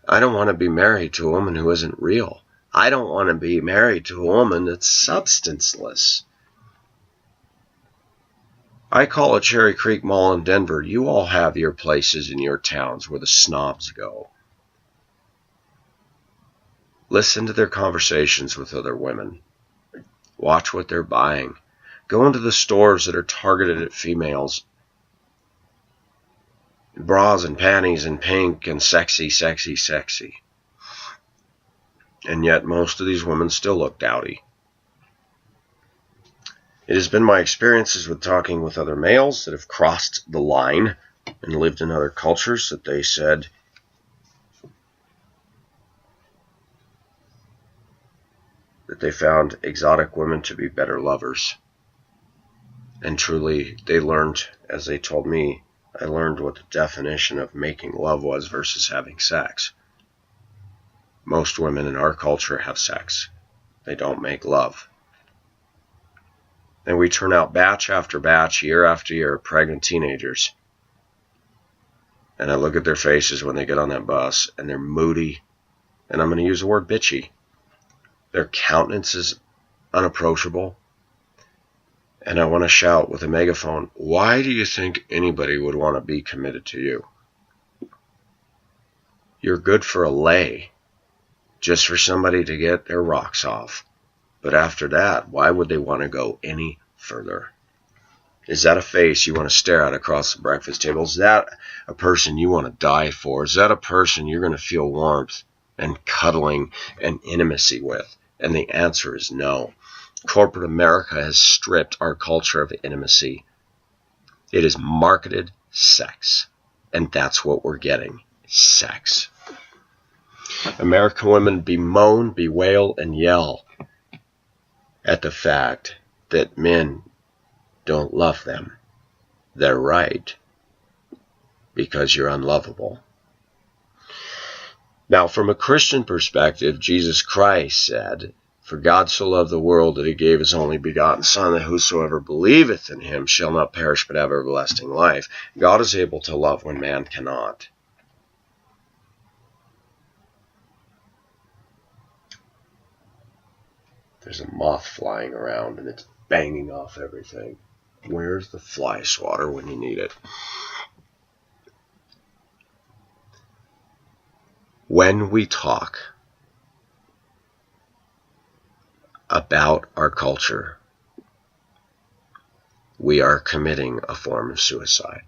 I don't want to be married to a woman who isn't real. I don't want to be married to a woman that's substanceless. I call it Cherry Creek Mall in Denver. You all have your places in your towns where the snobs go. Listen to their conversations with other women. Watch what they're buying. Go into the stores that are targeted at females. Bras and panties and pink and sexy, sexy, sexy. And yet most of these women still look dowdy. It has been my experiences with talking with other males that have crossed the line and lived in other cultures that they said, that they found exotic women to be better lovers. And truly, they learned, as they told me, I learned what the definition of making love was versus having sex. Most women in our culture have sex. They don't make love. And we turn out batch after batch, year after year, of pregnant teenagers. And I look at their faces when they get on that bus, and they're moody, and I'm going to use the word bitchy. Their countenance is unapproachable. And I want to shout with a megaphone, why do you think anybody would want to be committed to you? You're good for a lay, just for somebody to get their rocks off. But after that, why would they want to go any further? Is that a face you want to stare at across the breakfast table? Is that a person you want to die for? Is that a person you're going to feel warmth and cuddling and intimacy with? And the answer is no. Corporate America has stripped our culture of intimacy. It is marketed sex. And that's what we're getting. Sex. American women bemoan, bewail, and yell at the fact that men don't love them. They're right, because you're unlovable. Now, from a Christian perspective, Jesus Christ said, for God so loved the world that he gave his only begotten Son, that whosoever believeth in him shall not perish but have everlasting life. God is able to love when man cannot. There's a moth flying around and it's banging off everything. Where's the fly swatter when you need it? When we talk about our culture, we are committing a form of suicide.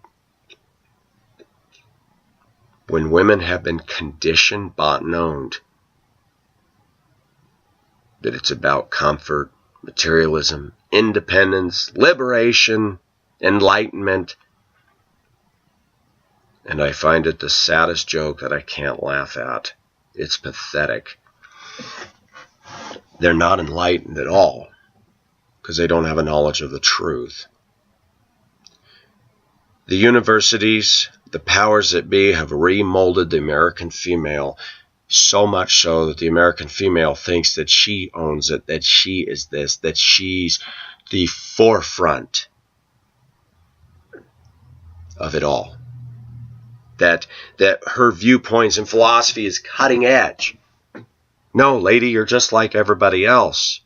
When women have been conditioned, bought, and owned that it's about comfort, materialism, independence, liberation, enlightenment. And I find it the saddest joke that I can't laugh at. It's pathetic. They're not enlightened at all because they don't have a knowledge of the truth. The universities, the powers that be, have remolded the American female So much so that the American female thinks that she owns it, that she is this, that she's the forefront of it all. That her viewpoints and philosophy is cutting edge. No, lady, you're just like everybody else.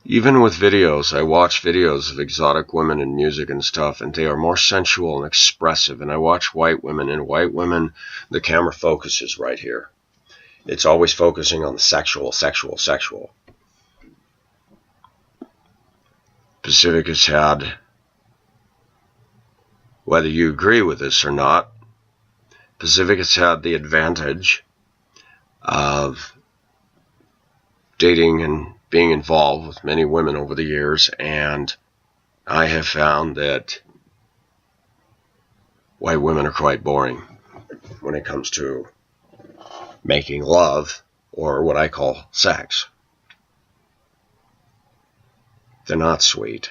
Even with videos, I watch videos of exotic women and music and stuff, and they are more sensual and expressive. And I watch white women, and white women, the camera focuses right here. It's always focusing on the sexual. Pacific has had, whether you agree with this or not, Pacific has had the advantage of dating and being involved with many women over the years, and I have found that white women are quite boring when it comes to making love, or what I call sex. They're not sweet.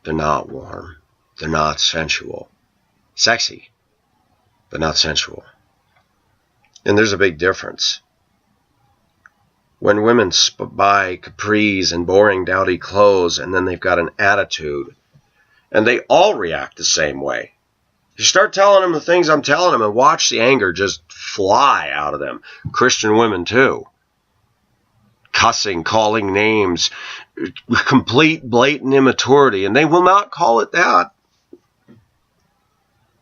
They're not warm. They're not sensual. Sexy, but not sensual. And there's a big difference. When women buy capris and boring, dowdy clothes, and then they've got an attitude, and they all react the same way. You start telling them the things I'm telling them, and watch the anger just fly out of them. Christian women, too. Cussing, calling names, complete blatant immaturity, and they will not call it that.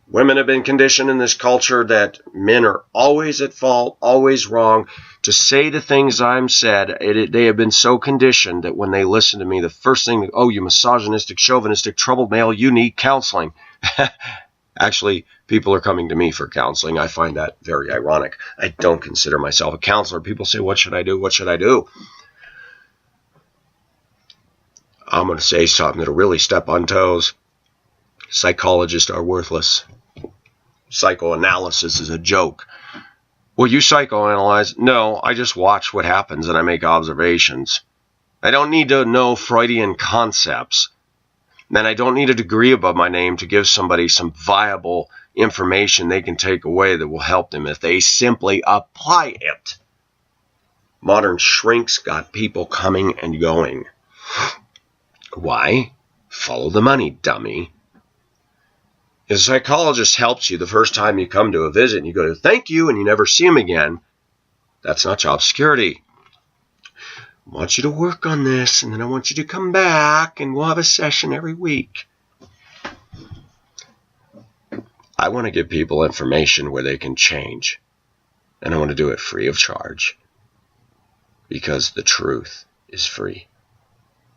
Women have been conditioned in this culture that men are always at fault, always wrong. To say the things I'm said, they have been so conditioned that when they listen to me, the first thing, oh, you misogynistic, chauvinistic, troubled male, you need counseling. Actually, people are coming to me for counseling. I find that very ironic. I don't consider myself a counselor. People say, what should I do? What should I do? I'm going to say something that'll really step on toes. Psychologists are worthless. Psychoanalysis is a joke. Will you psychoanalyze? No, I just watch what happens and I make observations. I don't need to know Freudian concepts. And I don't need a degree above my name to give somebody some viable information they can take away that will help them if they simply apply it. Modern shrinks got people coming and going. Why? Follow the money, dummy. If a psychologist helps you the first time you come to a visit and you go to thank you and you never see him again, that's not job security. I want you to work on this, and then I want you to come back, and we'll have a session every week. I want to give people information where they can change, and I want to do it free of charge, because the truth is free.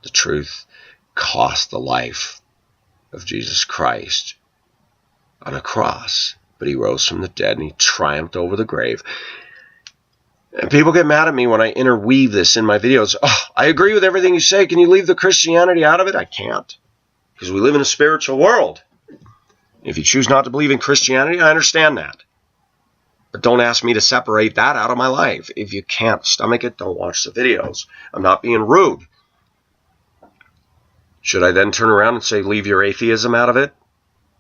The truth cost the life of Jesus Christ on a cross, but he rose from the dead, and he triumphed over the grave. And people get mad at me when I interweave this in my videos. Oh, I agree with everything you say. Can you leave the Christianity out of it? I can't. Because we live in a spiritual world. If you choose not to believe in Christianity, I understand that. But don't ask me to separate that out of my life. If you can't stomach it, don't watch the videos. I'm not being rude. Should I then turn around and say, leave your atheism out of it?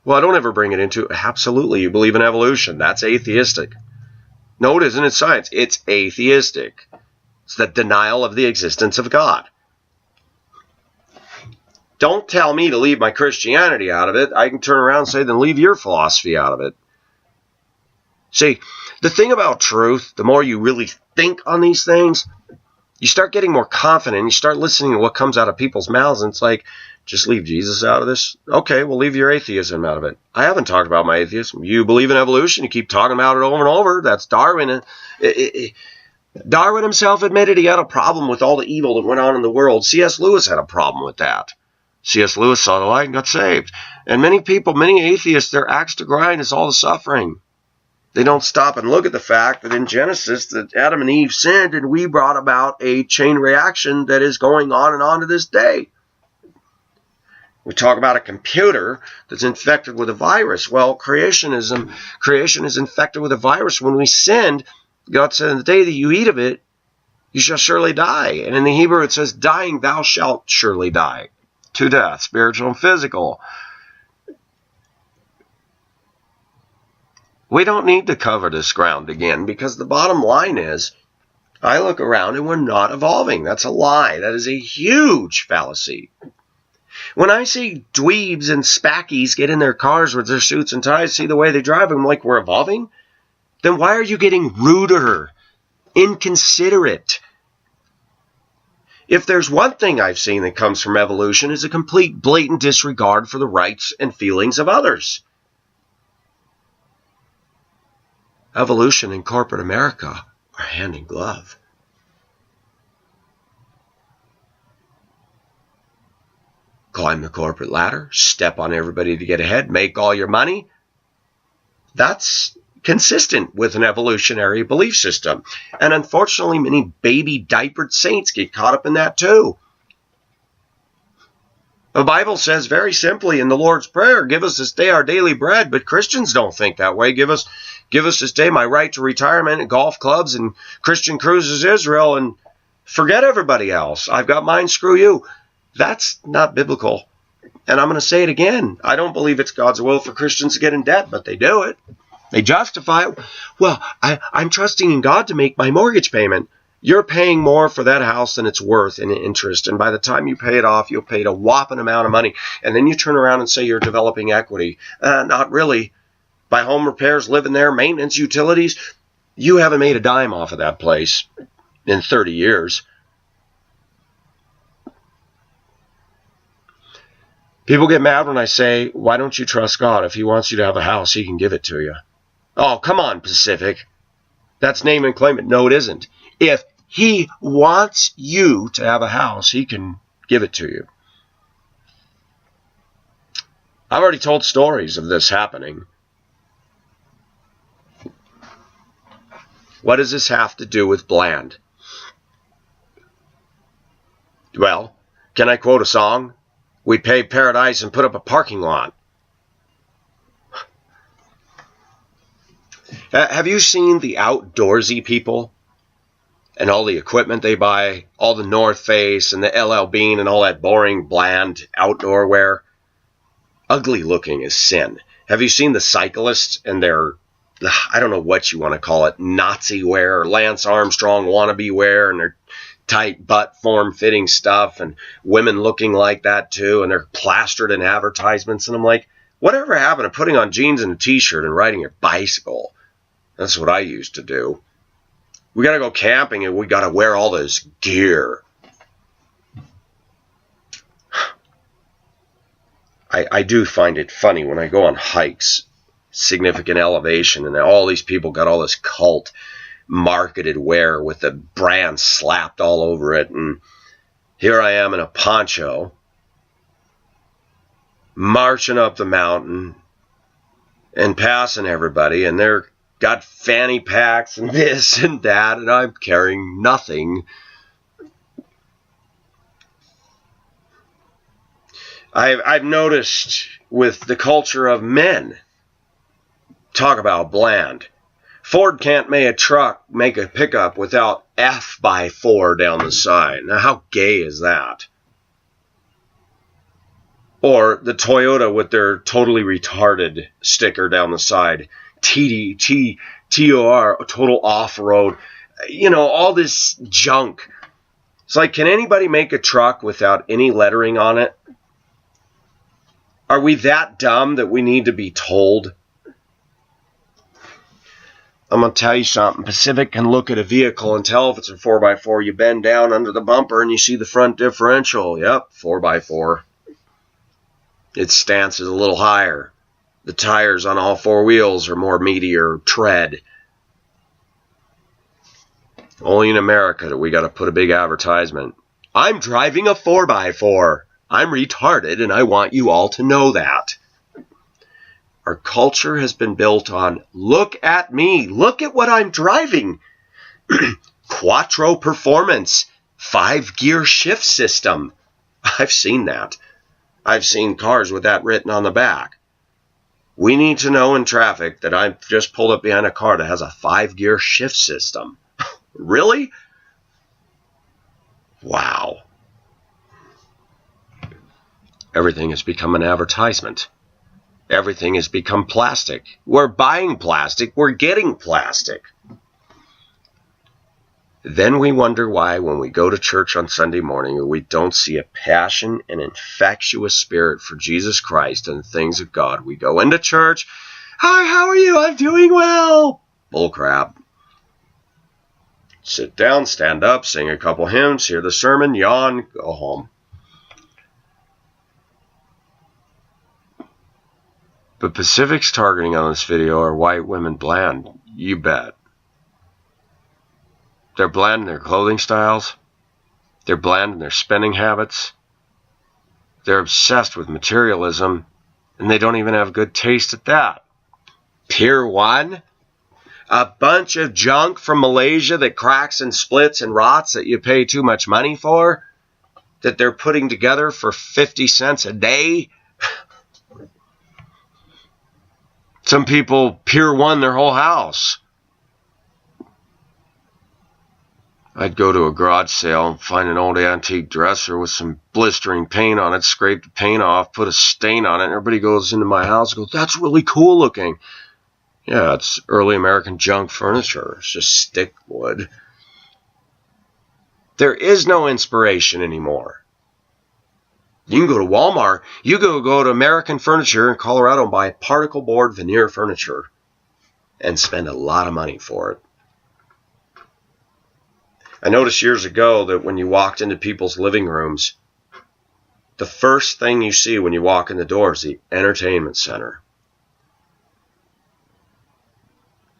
Well, I don't ever bring it into, absolutely, you believe in evolution. That's atheistic. No, it isn't. It's science. It's atheistic. It's the denial of the existence of God. Don't tell me to leave my Christianity out of it. I can turn around and say, then leave your philosophy out of it. See, the thing about truth, the more you really think on these things, you start getting more confident. You start listening to what comes out of people's mouths, and it's like, just leave Jesus out of this? Okay, well, leave your atheism out of it. I haven't talked about my atheism. You believe in evolution. You keep talking about it over and over. That's Darwin. Darwin himself admitted he had a problem with all the evil that went on in the world. C.S. Lewis had a problem with that. C.S. Lewis saw the light and got saved. And many people, many atheists, their axe to grind is all the suffering. They don't stop and look at the fact that in Genesis that Adam and Eve sinned, and we brought about a chain reaction that is going on and on to this day. We talk about a computer that's infected with a virus. Well, creation is infected with a virus. When we sinned, God said, in the day that you eat of it, You shall surely die. And in the Hebrew it says, dying thou shalt surely die. To death, spiritual and physical. We don't need to cover this ground again, because the bottom line is, I look around and we're not evolving. That's a lie. That is a huge fallacy. When I see dweebs and spackies get in their cars with their suits and ties, see the way they drive, I'm like, we're evolving? Then why are you getting ruder, inconsiderate? If there's one thing I've seen that comes from evolution, is a complete blatant disregard for the rights and feelings of others. Evolution and corporate America are hand in glove. Climb the corporate ladder, step on everybody to get ahead, make all your money. That's consistent with an evolutionary belief system. And unfortunately, many baby diapered saints get caught up in that too. The Bible says very simply in the Lord's Prayer, give us this day our daily bread, but Christians don't think that way. Give us this day my right to retirement and golf clubs and Christian Cruises Israel, and forget everybody else. I've got mine, screw you. That's not biblical. And I'm going to say it again. I don't believe it's God's will for Christians to get in debt, but they do it. They justify it. Well, I'm trusting in God to make my mortgage payment. You're paying more for that house than it's worth in interest. And by the time you pay it off, you'll pay a whopping amount of money. And then you turn around and say you're developing equity. Not really. By home repairs, living there, maintenance, utilities, you haven't made a dime off of that place in 30 years. People get mad when I say, why don't you trust God? If he wants you to have a house, he can give it to you. Oh, come on, Pacific. That's name and claim it. No, it isn't. If he wants you to have a house, he can give it to you. I've already told stories of this happening. What does this have to do with Bland? Well, can I quote a song? We paved paradise and put up a parking lot. Have you seen the outdoorsy people and all the equipment they buy, all the North Face and the LL Bean and all that boring, bland outdoor wear? Ugly looking is sin. Have you seen the cyclists and their, I don't know what you want to call it, Nazi wear or Lance Armstrong wannabe wear, and their tight butt form-fitting stuff, and women looking like that too, and they're plastered in advertisements, and I'm like, whatever happened to putting on jeans and a t-shirt and riding your bicycle? That's what I used to do. We got to go camping and we got to wear all this gear. I do find it funny when I go on hikes, significant elevation, and all these people got all this cult marketed wear with the brand slapped all over it, and here I am in a poncho marching up the mountain and passing everybody, and they're got fanny packs and this and that, and I'm carrying nothing. I've noticed with the culture of men, talk about bland. Ford can't make a pickup without F/4 down the side. Now, how gay is that? Or the Toyota with their totally retarded sticker down the side. TOR, total off-road. You know, all this junk. It's like, can anybody make a truck without any lettering on it? Are we that dumb that we need to be told? I'm going to tell you something. Pacific can look at a vehicle and tell if it's a 4x4. You bend down under the bumper and you see the front differential. Yep, 4x4. Its stance is a little higher. The tires on all four wheels are more meatier tread. Only in America do we got to put a big advertisement. I'm driving a 4x4. I'm retarded, and I want you all to know that. Our culture has been built on, look at me, look at what I'm driving. Quattro performance, 5-gear shift system. I've seen that. I've seen cars with that written on the back. We need to know in traffic that I've just pulled up behind a car that has a 5-gear shift system. Really? Wow. Everything has become an advertisement. Everything has become plastic. We're buying plastic. We're getting plastic. Then we wonder why when we go to church on Sunday morning we don't see a passion and infectious spirit for Jesus Christ and the things of God. We go into church, "Hi, how are you? I'm doing well." Bull crap. Sit down, stand up, sing a couple hymns, hear the sermon, yawn, go home. But Pacific's targeting on this video are white women bland. You bet. They're bland in their clothing styles. They're bland in their spending habits. They're obsessed with materialism, and they don't even have good taste at that. Pier 1? A bunch of junk from Malaysia that cracks and splits and rots that you pay too much money for? That they're putting together for 50 cents a day? Some people Pier 1 their whole house. I'd go to a garage sale and find an old antique dresser with some blistering paint on it, scrape the paint off, put a stain on it, and everybody goes into my house and goes, "That's really cool looking." Yeah, it's early American junk furniture. It's just stick wood. There is no inspiration anymore. You can go to Walmart. You go to American Furniture in Colorado and buy particle board veneer furniture and spend a lot of money for it. I noticed years ago that when you walked into people's living rooms, the first thing you see when you walk in the door is the entertainment center.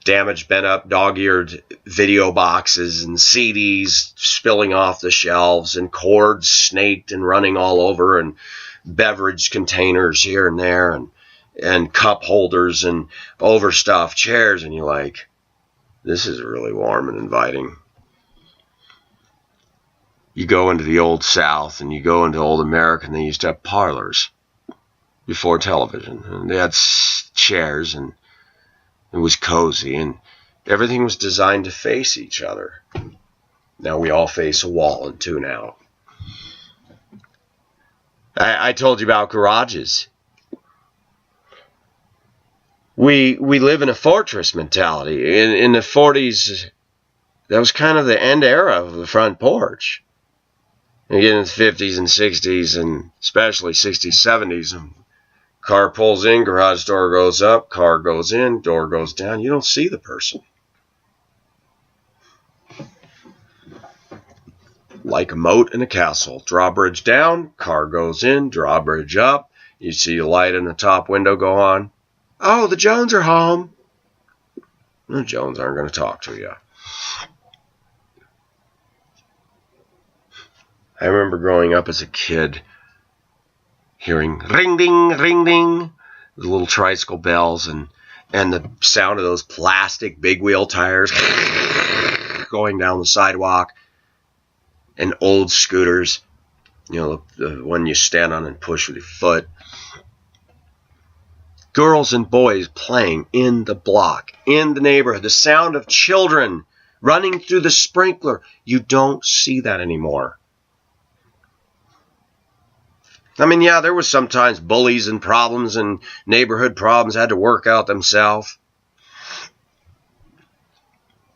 Damaged, bent up, dog-eared video boxes and CDs spilling off the shelves and cords snaked and running all over and beverage containers here and there and cup holders and overstuffed chairs. And you're like, this is really warm and inviting. You go into the old South and you go into old America and they used to have parlors before television. And they had chairs and it was cozy, and everything was designed to face each other. Now we all face a wall and tune out. I told you about garages. We live in a fortress mentality. In the 40s, that was kind of the end era of the front porch. Again, in the 50s and 60s, and especially 60s, 70s, car pulls in, garage door goes up, car goes in, door goes down. You don't see the person. Like a moat in a castle. Drawbridge down, car goes in, drawbridge up. You see a light in the top window go on. Oh, the Jones are home. The Jones aren't going to talk to you. I remember growing up as a kid, hearing ring ding, the little tricycle bells and the sound of those plastic big wheel tires going down the sidewalk and old scooters, you know, the one you stand on and push with your foot. Girls and boys playing in the block, in the neighborhood, the sound of children running through the sprinkler. You don't see that anymore. I mean, yeah, there was sometimes bullies and problems and neighborhood problems had to work out themselves.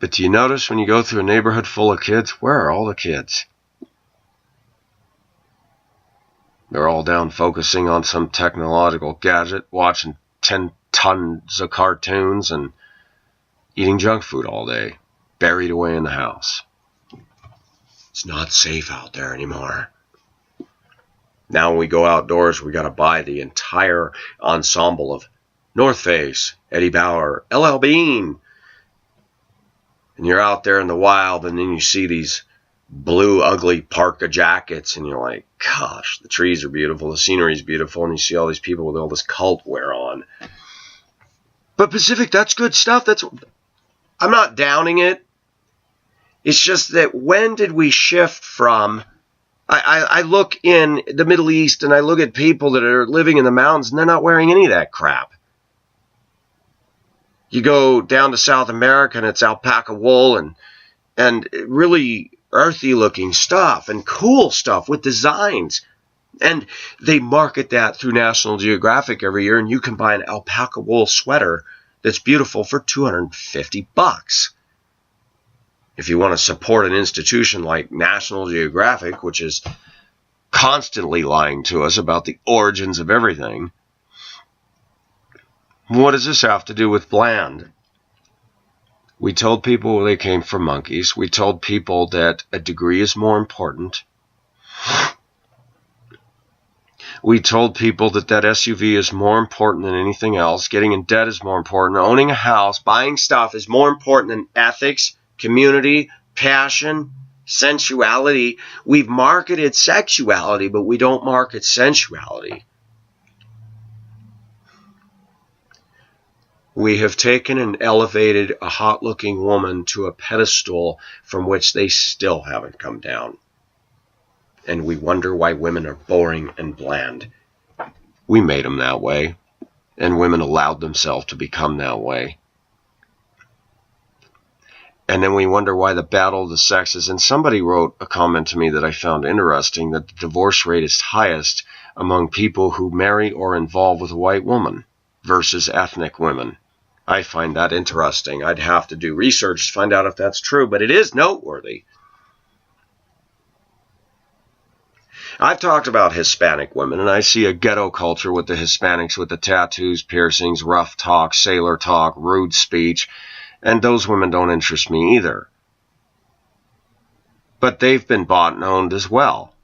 But do you notice when you go through a neighborhood full of kids, where are all the kids? They're all down focusing on some technological gadget, watching 10 tons of cartoons and eating junk food all day, buried away in the house. It's not safe out there anymore. Now when we go outdoors, we got to buy the entire ensemble of North Face, Eddie Bauer, LL Bean. And you're out there in the wild, and then you see these blue, ugly parka jackets, and you're like, gosh, the trees are beautiful, the scenery is beautiful, and you see all these people with all this cult wear on. But Pacific, that's good stuff. I'm not downing it. It's just that when did we shift from... I look in the Middle East and I look at people that are living in the mountains and they're not wearing any of that crap. You go down to South America and it's alpaca wool and really earthy looking stuff and cool stuff with designs. And they market that through National Geographic every year, and you can buy an alpaca wool sweater that's beautiful for $250. If you want to support an institution like National Geographic, which is constantly lying to us about the origins of everything, what does this have to do with bland? We told people they came from monkeys. We told people that a degree is more important. We told people that SUV is more important than anything else. Getting in debt is more important. Owning a house, buying stuff is more important than ethics, community, passion, sensuality. We've marketed sexuality, but we don't market sensuality. We have taken and elevated a hot-looking woman to a pedestal from which they still haven't come down. And we wonder why women are boring and bland. We made them that way, and women allowed themselves to become that way. And then we wonder why the battle of the sexes. And somebody wrote a comment to me that I found interesting, that the divorce rate is highest among people who marry or involve with a white woman versus ethnic women. I find that interesting. I'd have to do research to find out if that's true, but it is noteworthy. I've talked about Hispanic women, and I see a ghetto culture with the Hispanics with the tattoos, piercings, rough talk, sailor talk, rude speech, and those women don't interest me either. But they've been bought and owned as well.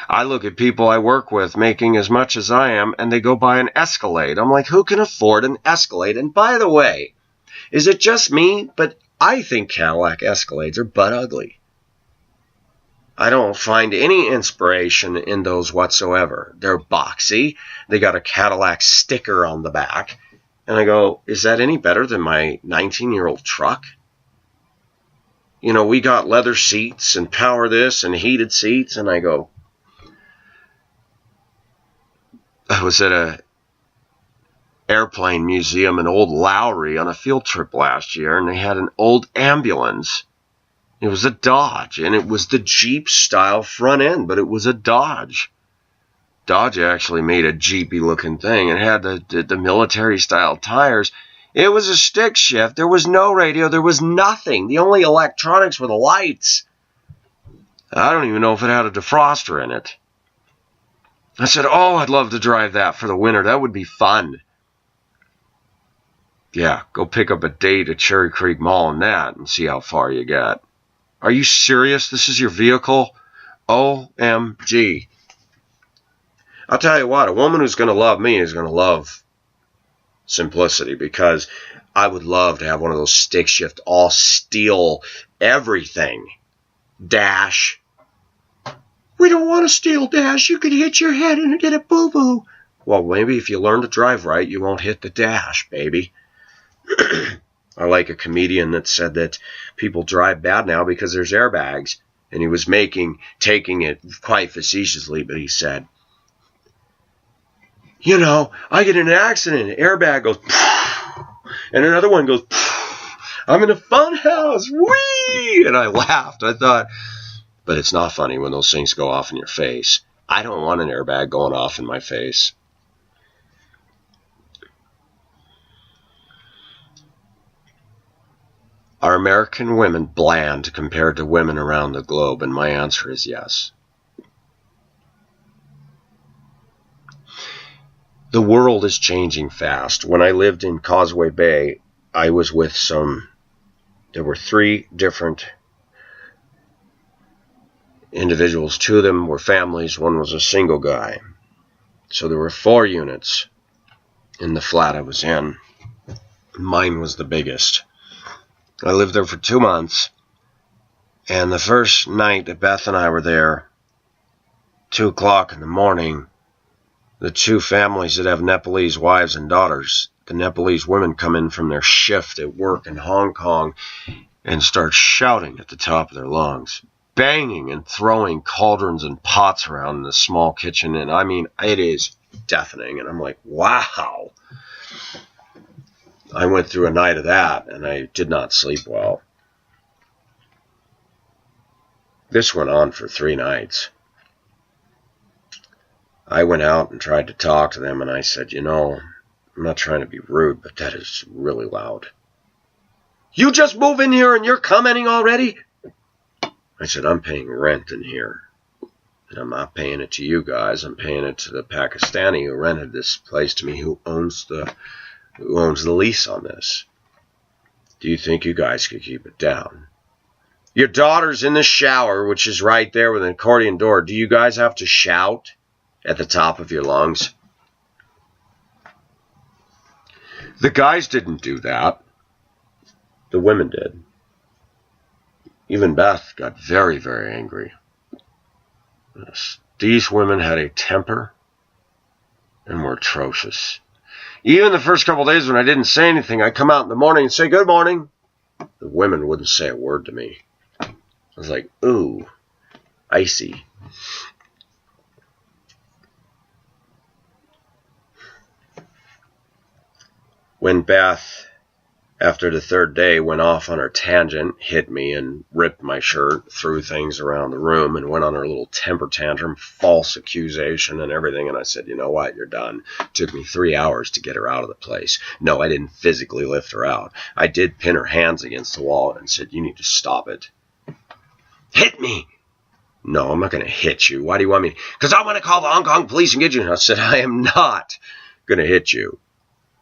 I look at people I work with making as much as I am, and they go buy an Escalade. I'm like, who can afford an Escalade? And by the way, is it just me? But I think Cadillac Escalades are butt ugly. I don't find any inspiration in those whatsoever. They're boxy. They got a Cadillac sticker on the back. And I go, is that any better than my 19-year-old truck? You know, we got leather seats and power this and heated seats. And I go, I was at a airplane museum in Old Lowry on a field trip last year, and they had an old ambulance. It was a Dodge, and it was the Jeep-style front end, but it was a Dodge. Dodge actually made a Jeepy-looking thing. It had the military-style tires. It was a stick shift. There was no radio. There was nothing. The only electronics were the lights. I don't even know if it had a defroster in it. I said, oh, I'd love to drive that for the winter. That would be fun. Yeah, go pick up a date at Cherry Creek Mall in that and see how far you get. Are you serious? This is your vehicle? OMG. I'll tell you what, a woman who's going to love me is going to love simplicity, because I would love to have one of those stick shift, all steel, everything. Dash. We don't want a steel dash. You could hit your head and get a boo-boo. Well, maybe if you learn to drive right, you won't hit the dash, baby. I like a comedian that said that people drive bad now because there's airbags. And he was taking it quite facetiously, but he said, you know, I get in an accident, an airbag goes, and another one goes, I'm in a fun house, whee! And I laughed. I thought, but it's not funny when those things go off in your face. I don't want an airbag going off in my face. Are American women bland compared to women around the globe? And my answer is yes. The world is changing fast. When I lived in Causeway Bay, I was with there were 3 different individuals. 2 of them were families. 1 was a single guy. So there were 4 units in the flat I was in. Mine was the biggest. I lived there for 2 months, and the first night that Beth and I were there, 2 o'clock in the morning, the 2 families that have Nepalese wives and daughters, the Nepalese women come in from their shift at work in Hong Kong and start shouting at the top of their lungs, banging and throwing cauldrons and pots around in the small kitchen, and I mean, it is deafening, and I'm like, wow. I went through a night of that, and I did not sleep well. This went on for 3 nights. I went out and tried to talk to them, and I said, you know, I'm not trying to be rude, but that is really loud. You just move in here and you're commenting already? I said, I'm paying rent in here. And I'm not paying it to you guys. I'm paying it to the Pakistani who rented this place to me, who owns the lease on this. Do you think you guys could keep it down? Your daughter's in the shower, which is right there with an accordion door. Do you guys have to shout at the top of your lungs? The guys didn't do that. The women did. Even Beth got very, very angry. These women had a temper and were atrocious. Even the first couple of days when I didn't say anything, I'd come out in the morning and say, good morning. The women wouldn't say a word to me. I was like, ooh, icy. When Beth, after the 3rd day, went off on her tangent, hit me and ripped my shirt, threw things around the room, and went on her little temper tantrum, false accusation and everything, and I said, you know what, you're done. It took me 3 hours to get her out of the place. No, I didn't physically lift her out. I did pin her hands against the wall and said, you need to stop it. Hit me! No, I'm not going to hit you. Why do you want me? Because I want to call the Hong Kong police and get you. And I said, I am not going to hit you.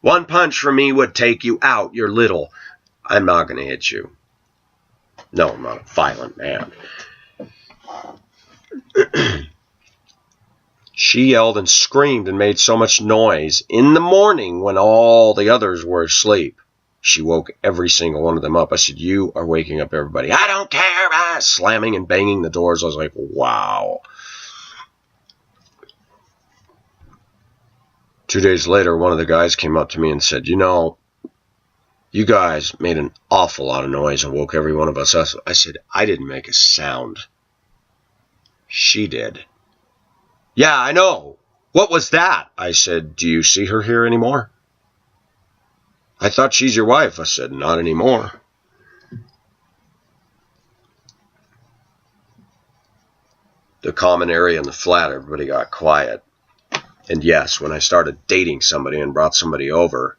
1 punch from me would take you out. You're little. I'm not going to hit you. No, I'm not a violent man. She yelled and screamed and made so much noise in the morning when all the others were asleep. She woke every single one of them up. I said, you are waking up everybody. I don't care. Slamming and banging the doors. I was like, wow. 2 days later, one of the guys came up to me and said, you know, you guys made an awful lot of noise and woke every one of us up. I said, I didn't make a sound. She did. Yeah, I know. What was that? I said, do you see her here anymore? I thought she's your wife. I said, not anymore. The common area in the flat, everybody got quiet. And yes, when I started dating somebody and brought somebody over,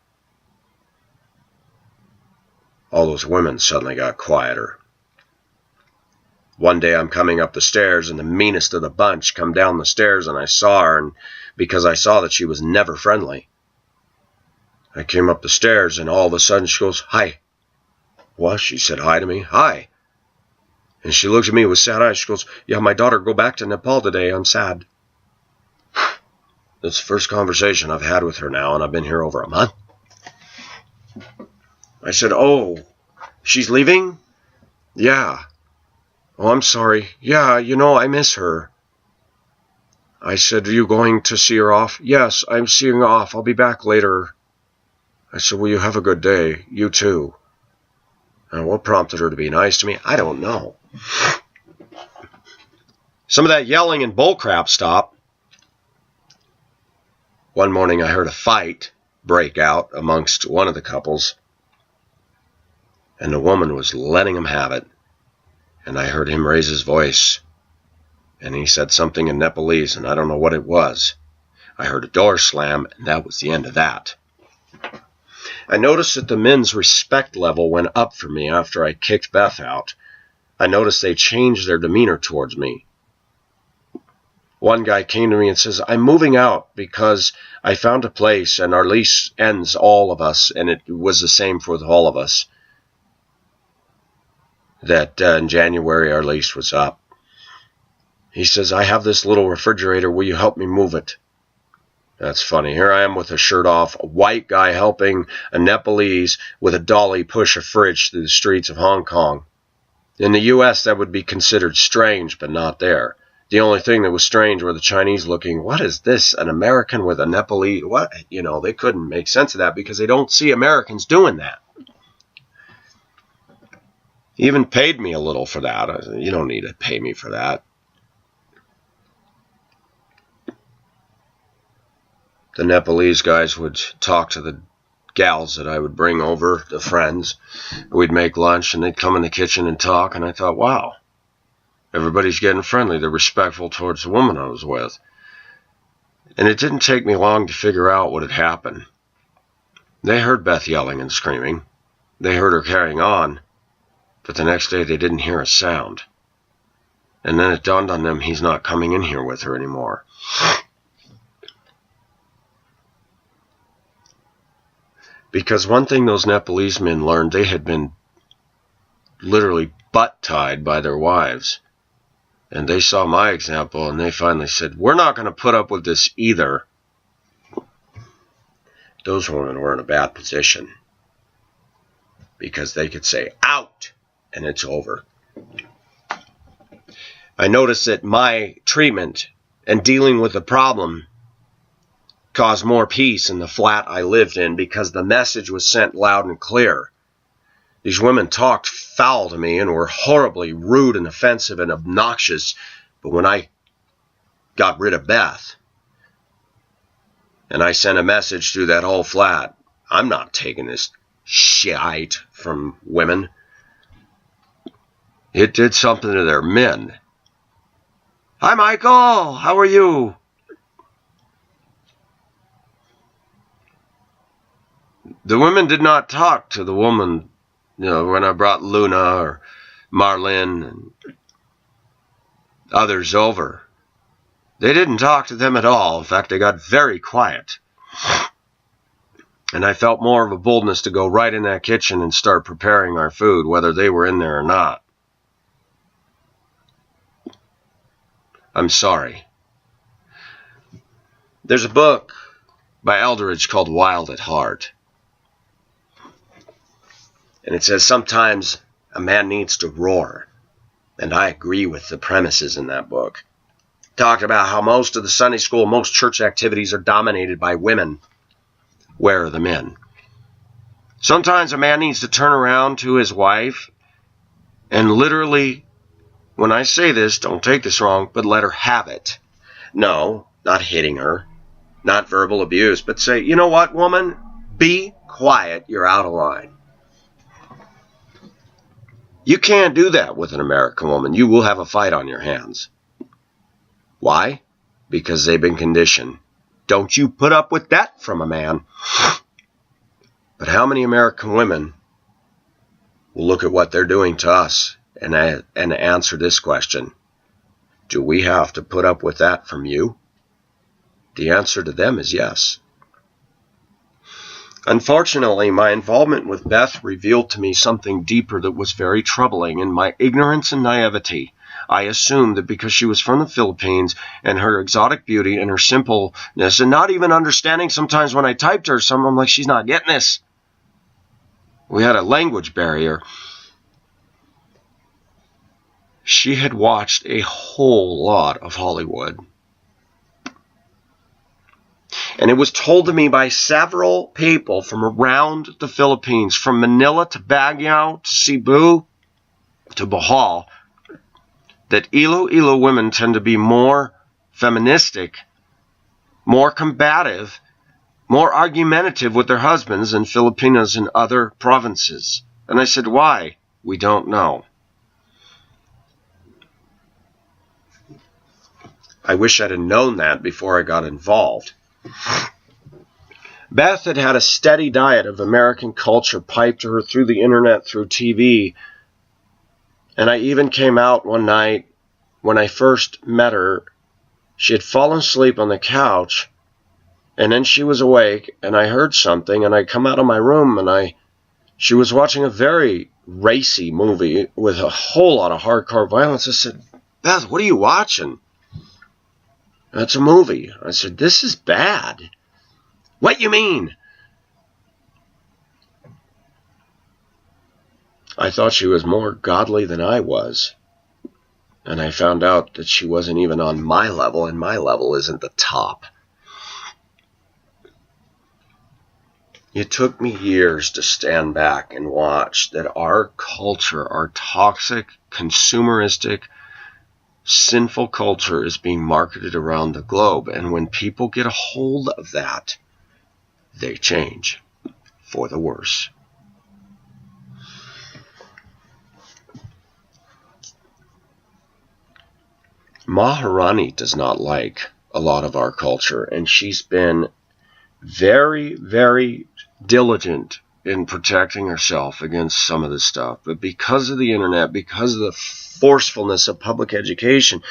all those women suddenly got quieter. One day I'm coming up the stairs and the meanest of the bunch come down the stairs and I saw her, and because I saw that she was never friendly, I came up the stairs and all of a sudden she goes, hi. What? She said hi to me. Hi. And she looked at me with sad eyes. She goes, yeah, my daughter go back to Nepal today. I'm sad. That's the first conversation I've had with her now, and I've been here over a month. I said, oh, she's leaving? Yeah. Oh, I'm sorry. Yeah, you know, I miss her. I said, are you going to see her off? Yes, I'm seeing her off. I'll be back later. I said, well, you have a good day. You too. And what prompted her to be nice to me? I don't know. Some of that yelling and bullcrap stopped. One morning I heard a fight break out amongst one of the couples, and the woman was letting him have it. And I heard him raise his voice, and he said something in Nepalese, and I don't know what it was. I heard a door slam, and that was the end of that. I noticed that the men's respect level went up for me after I kicked Beth out. I noticed they changed their demeanor towards me. One guy came to me and says, I'm moving out because I found a place and our lease ends, all of us, and it was the same for all of us, that in January our lease was up. He says, I have this little refrigerator. Will you help me move it? That's funny. Here I am with a shirt off, a white guy helping a Nepalese with a dolly push a fridge through the streets of Hong Kong. In the U.S., that would be considered strange, but not there. The only thing that was strange were the Chinese looking, what is this, an American with a Nepalese? What? You know, they couldn't make sense of that because they don't see Americans doing that. He even paid me a little for that. I said, you don't need to pay me for that. The Nepalese guys would talk to the gals that I would bring over, the friends. We'd make lunch, and they'd come in the kitchen and talk, and I thought, wow, Everybody's getting friendly. They're respectful towards the woman I was with. And it didn't take me long to figure out what had happened. They heard Beth yelling and screaming. They heard her carrying on. But the next day they didn't hear a sound. And then it dawned on them he's not coming in here with her anymore. Because one thing those Nepalese men learned, they had been literally butt-tied by their wives. And they saw my example, and they finally said, we're not going to put up with this either. Those women were in a bad position. Because they could say, out, and it's over. I noticed that my treatment and dealing with the problem caused more peace in the flat I lived in because the message was sent loud and clear. These women talked foul to me and were horribly rude and offensive and obnoxious. But when I got rid of Beth and I sent a message through that whole flat, I'm not taking this shite from women. It did something to their men. Hi, Michael. How are you? The women did not talk to the woman, when I brought Luna or Marlene and others over. They didn't talk to them at all. In fact, they got very quiet. And I felt more of a boldness to go right in that kitchen and start preparing our food, whether they were in there or not. I'm sorry. There's a book by Eldridge called Wild at Heart. And it says sometimes a man needs to roar. And I agree with the premises in that book. It talked about how most of the Sunday school, most church activities are dominated by women. Where are the men? Sometimes a man needs to turn around to his wife and literally, when I say this, don't take this wrong, but let her have it. No, not hitting her, not verbal abuse, but say, you know what, woman? Be quiet. You're out of line. You can't do that with an American woman. You will have a fight on your hands. Why? Because they've been conditioned. Don't you put up with that from a man. But how many American women will look at what they're doing to us and answer this question? Do we have to put up with that from you? The answer to them is yes. Unfortunately, my involvement with Beth revealed to me something deeper that was very troubling. In my ignorance and naivety, I assumed that because she was from the Philippines and her exotic beauty and her simpleness, and not even understanding sometimes when I typed her, I'm like, she's not getting this. We had a language barrier. She had watched a whole lot of Hollywood. And it was told to me by several people from around the Philippines, from Manila to Baguio to Cebu to Bohol, that Iloilo women tend to be more feministic, more combative, more argumentative with their husbands than Filipinas in other provinces. And I said, why? We don't know. I wish I'd have known that before I got involved. Beth had had a steady diet of American culture piped to her through the internet, through TV. And I even came out one night when I first met her. She had fallen asleep on the couch, and then she was awake, and I heard something, and I come out of my room, and she was watching a very racy movie with a whole lot of hardcore violence. I said, Beth, what are you watching? That's a movie. I said, this is bad. What you mean? I thought she was more godly than I was. And I found out that she wasn't even on my level, and my level isn't the top. It took me years to stand back and watch that our culture, our toxic, consumeristic, sinful culture is being marketed around the globe. And when people get a hold of that, they change for the worse. Maharani does not like a lot of our culture, and she's been very, very diligent in protecting herself against some of this stuff. But because of the internet, because of the forcefulness of public education,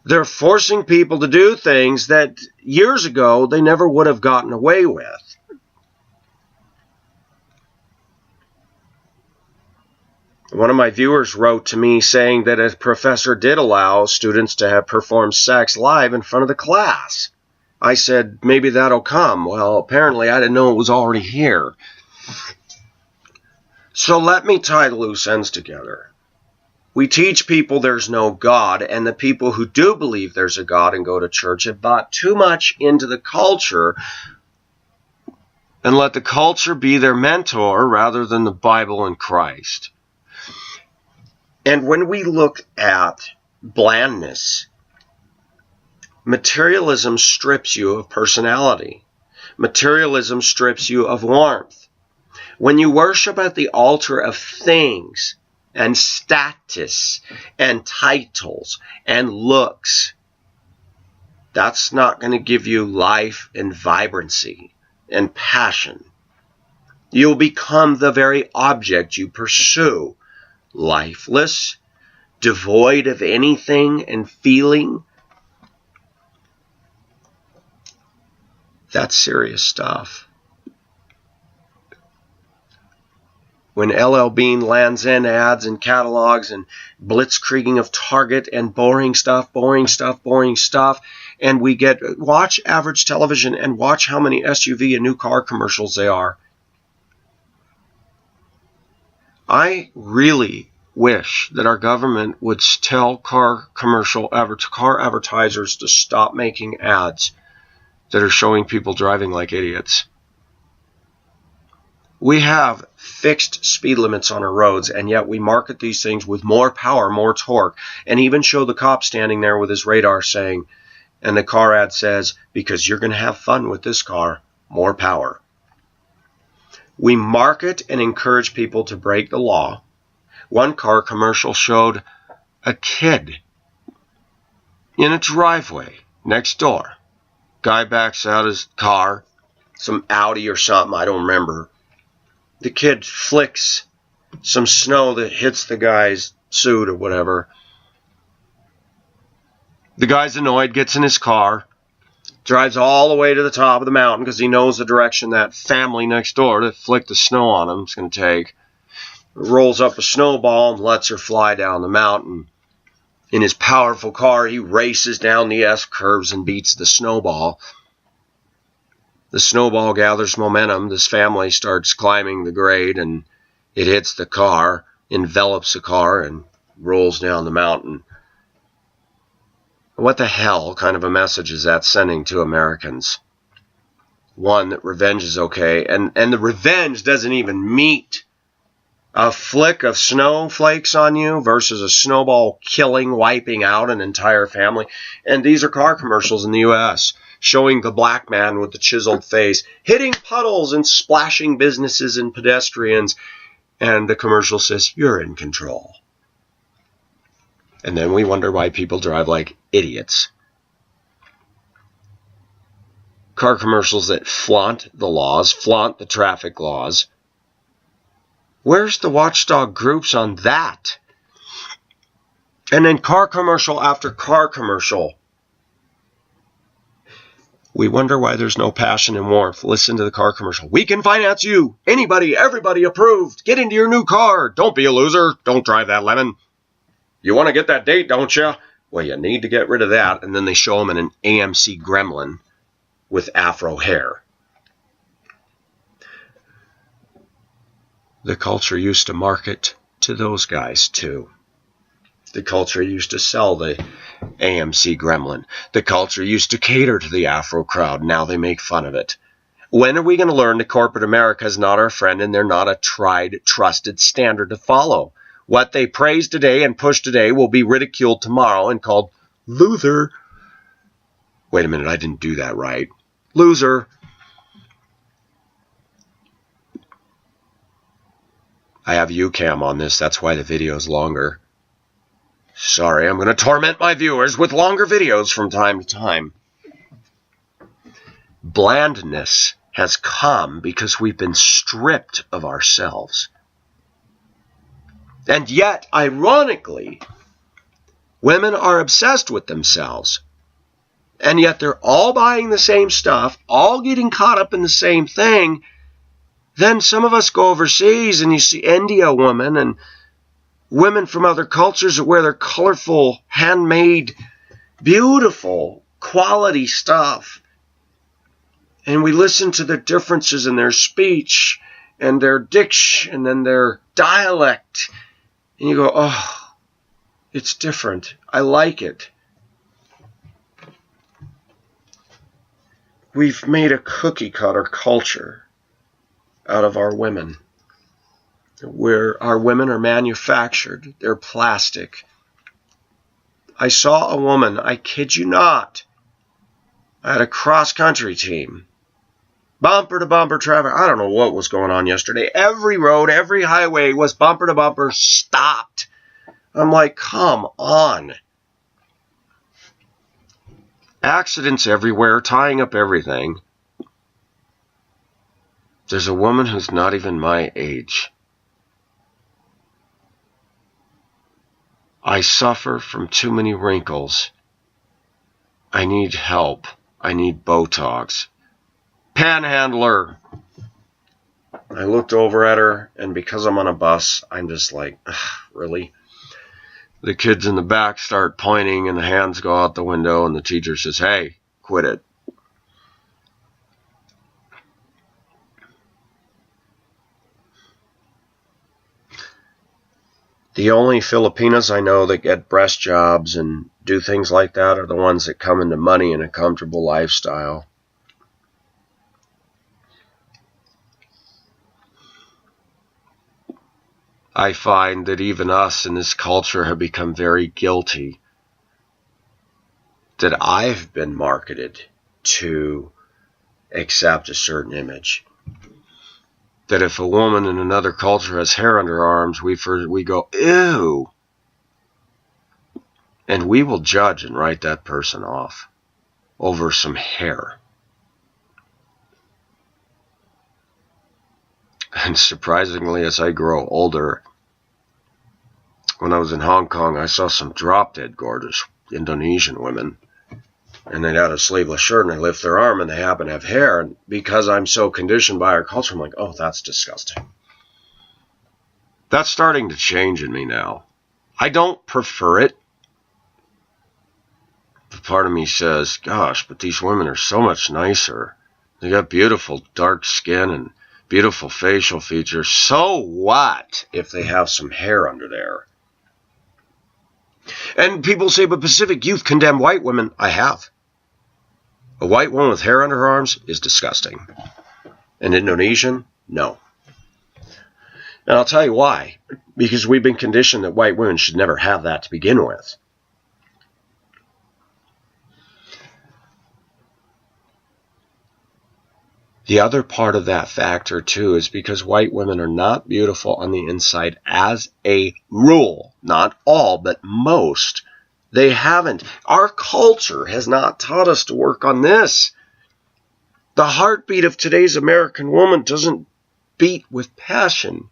they're forcing people to do things that years ago they never would have gotten away with. One of my viewers wrote to me saying that a professor did allow students to have performed sex live in front of the class. I said, maybe that'll come. Well, apparently I didn't know it was already here. So let me tie the loose ends together. We teach people there's no God, and the people who do believe there's a God and go to church have bought too much into the culture and let the culture be their mentor rather than the Bible and Christ. And when we look at blandness, materialism strips you of personality. Materialism strips you of warmth. When you worship at the altar of things and status and titles and looks, that's not going to give you life and vibrancy and passion. You'll become the very object you pursue. Lifeless, devoid of anything and feeling. That's serious stuff. When LL Bean lands in ads and catalogs and blitzkrieging of Target and boring stuff, and we watch average television and watch how many SUV and new car commercials they are. I really wish that our government would tell car advertisers to stop making ads that are showing people driving like idiots. We have fixed speed limits on our roads, and yet we market these things with more power, more torque, and even show the cop standing there with his radar saying, and the car ad says, because you're going to have fun with this car, more power. We market and encourage people to break the law. One car commercial showed a kid in a driveway next door. Guy backs out his car, some Audi or something, I don't remember. The kid flicks some snow that hits the guy's suit or whatever. The guy's annoyed, gets in his car, drives all the way to the top of the mountain because he knows the direction that family next door that flicked the snow on him is going to take. Rolls up a snowball and lets her fly down the mountain. In his powerful car, he races down the S-curves and beats the snowball. The snowball gathers momentum. This family starts climbing the grade, and it hits the car, envelops the car, and rolls down the mountain. What the hell kind of a message is that sending to Americans? One, that revenge is okay, and the revenge doesn't even meet a flick of snowflakes on you versus a snowball wiping out an entire family. And these are car commercials in the U.S. showing the black man with the chiseled face hitting puddles and splashing businesses and pedestrians. And the commercial says, you're in control. And then we wonder why people drive like idiots. Car commercials that flaunt the laws, flaunt the traffic laws. Where's the watchdog groups on that? And then car commercial after car commercial. We wonder why there's no passion and warmth. Listen to the car commercial. We can finance you. Anybody, everybody approved. Get into your new car. Don't be a loser. Don't drive that lemon. You want to get that date, don't you? Well, you need to get rid of that. And then they show him in an AMC Gremlin with afro hair. The culture used to market to those guys, too. The culture used to sell the AMC Gremlin. The culture used to cater to the Afro crowd. Now they make fun of it. When are we going to learn that corporate America is not our friend and they're not a tried, trusted standard to follow? What they praise today and push today will be ridiculed tomorrow and called loser. Wait a minute, I didn't do that right. Loser. I have UCam on this. That's why the video is longer. Sorry, I'm going to torment my viewers with longer videos from time to time. Blandness has come because we've been stripped of ourselves. And yet, ironically, women are obsessed with themselves. And yet they're all buying the same stuff, all getting caught up in the same thing. Then some of us go overseas and you see India women and women from other cultures that wear their colorful, handmade, beautiful, quality stuff. And we listen to the differences in their speech and their diction and their dialect. And you go, oh, it's different. I like it. We've made a cookie cutter culture out of our women. Where our women are manufactured. They're plastic. I saw a woman, I kid you not, at a cross-country team. Bumper-to-bumper traffic. I don't know what was going on yesterday. Every road, every highway was bumper-to-bumper stopped. I'm like, come on. Accidents everywhere, tying up everything. There's a woman who's not even my age. I suffer from too many wrinkles. I need help. I need Botox. Panhandler. I looked over at her, and because I'm on a bus, I'm just like, really? The kids in the back start pointing, and the hands go out the window, and the teacher says, hey, quit it. The only Filipinas I know that get breast jobs and do things like that are the ones that come into money and a comfortable lifestyle. I find that even us in this culture have become very guilty that I've been marketed to accept a certain image. That if a woman in another culture has hair under her arms, we go, ew. And we will judge and write that person off over some hair. And surprisingly, as I grow older, when I was in Hong Kong, I saw some drop-dead gorgeous Indonesian women. And they had a sleeveless shirt, and they lift their arm, and they happen to have hair. And because I'm so conditioned by our culture, I'm like, oh, that's disgusting. That's starting to change in me now. I don't prefer it. But part of me says, gosh, but these women are so much nicer. They got beautiful dark skin and beautiful facial features. So what if they have some hair under there? And people say, but Pacific youth condemn white women. I have. A white woman with hair under her arms is disgusting. An Indonesian? No. And I'll tell you why. Because we've been conditioned that white women should never have that to begin with. The other part of that factor, too, is because white women are not beautiful on the inside as a rule. Not all, but most. They haven't. Our culture has not taught us to work on this. The heartbeat of today's American woman doesn't beat with passion.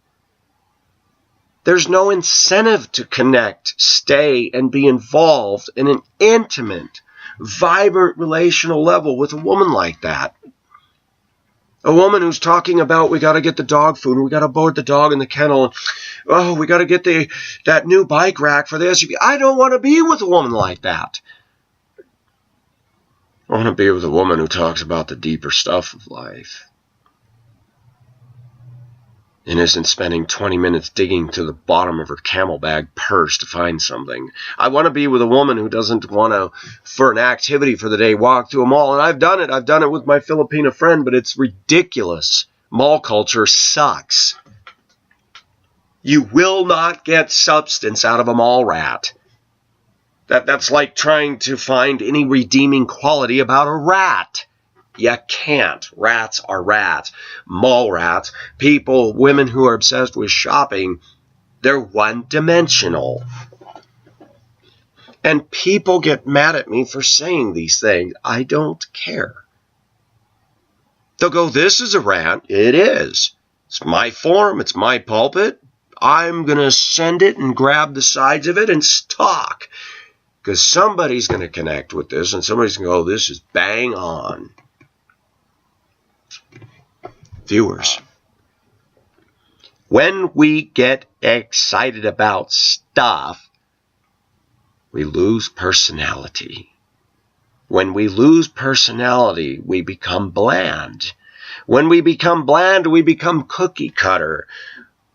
There's no incentive to connect, stay, and be involved in an intimate, vibrant relational level with a woman like that. A woman who's talking about, we got to get the dog food, we got to board the dog in the kennel, and, oh, we got to get that new bike rack for the SUV. I don't want to be with a woman like that. I want to be with a woman who talks about the deeper stuff of life and isn't spending 20 minutes digging to the bottom of her Camelbag purse to find something. I want to be with a woman who doesn't want to, for an activity for the day, walk to a mall. And I've done it. I've done it with my Filipina friend, but it's ridiculous. Mall culture sucks. You will not get substance out of a mall rat. That's like trying to find any redeeming quality about a rat. You can't. Rats are rats. Mall rats, people, women who are obsessed with shopping, they're one-dimensional. And people get mad at me for saying these things. I don't care. They'll go, this is a rant. It is. It's my forum. It's my pulpit. I'm going to send it and grab the sides of it and talk. Because somebody's going to connect with this and somebody's going to go, this is bang on. Viewers, when we get excited about stuff, we lose personality. When we lose personality, we become bland. When we become bland, we become cookie cutter.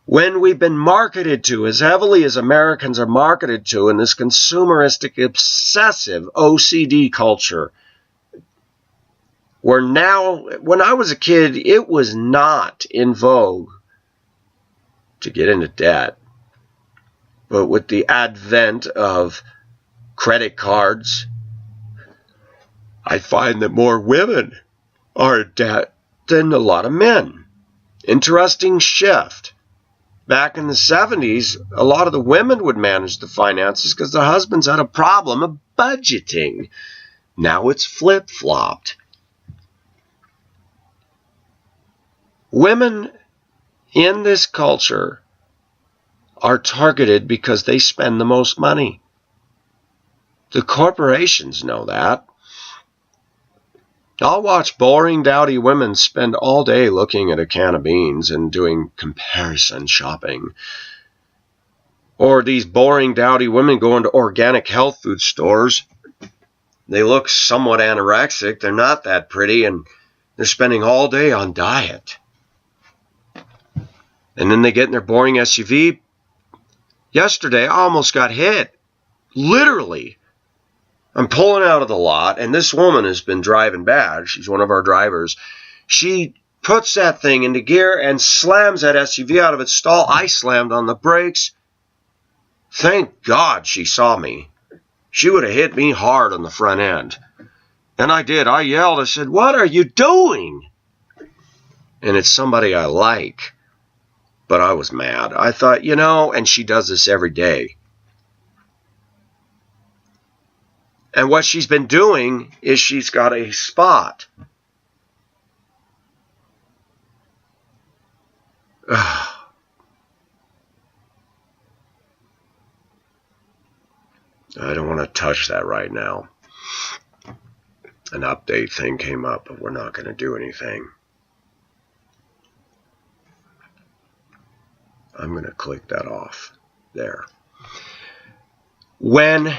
When we've been marketed to, as heavily as Americans are marketed to in this consumeristic, obsessive OCD culture, where now, when I was a kid, it was not in vogue to get into debt. But with the advent of credit cards, I find that more women are in debt than a lot of men. Interesting shift. Back in the 70s, a lot of the women would manage the finances because their husbands had a problem of budgeting. Now it's flip-flopped. Women in this culture are targeted because they spend the most money. The corporations know that. I'll watch boring, dowdy women spend all day looking at a can of beans and doing comparison shopping. Or these boring, dowdy women go into organic health food stores. They look somewhat anorexic. They're not that pretty, and they're spending all day on diet. And then they get in their boring SUV. Yesterday, I almost got hit. Literally. I'm pulling out of the lot, and this woman has been driving bad. She's one of our drivers. She puts that thing into gear and slams that SUV out of its stall. I slammed on the brakes. Thank God she saw me. She would have hit me hard on the front end. And I did. I yelled. I said, "What are you doing?" And it's somebody I like. But I was mad. I thought, and she does this every day. And what she's been doing is she's got a spot. I don't want to touch that right now. An update thing came up, but we're not going to do anything. I'm going to click that off there. When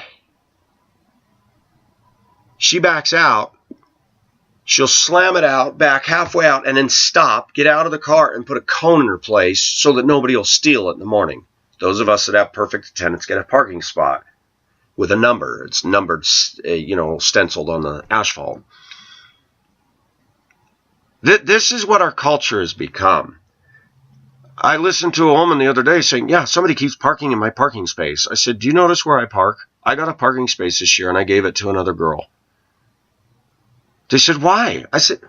she backs out, she'll slam it out, back halfway out, and then stop, get out of the car, and put a cone in her place so that nobody will steal it in the morning. Those of us that have perfect attendance get a parking spot with a number. It's numbered, stenciled on the asphalt. This is what our culture has become. I listened to a woman the other day saying, yeah, somebody keeps parking in my parking space. I said, do you notice where I park? I got a parking space this year, and I gave it to another girl. They said, why? I said,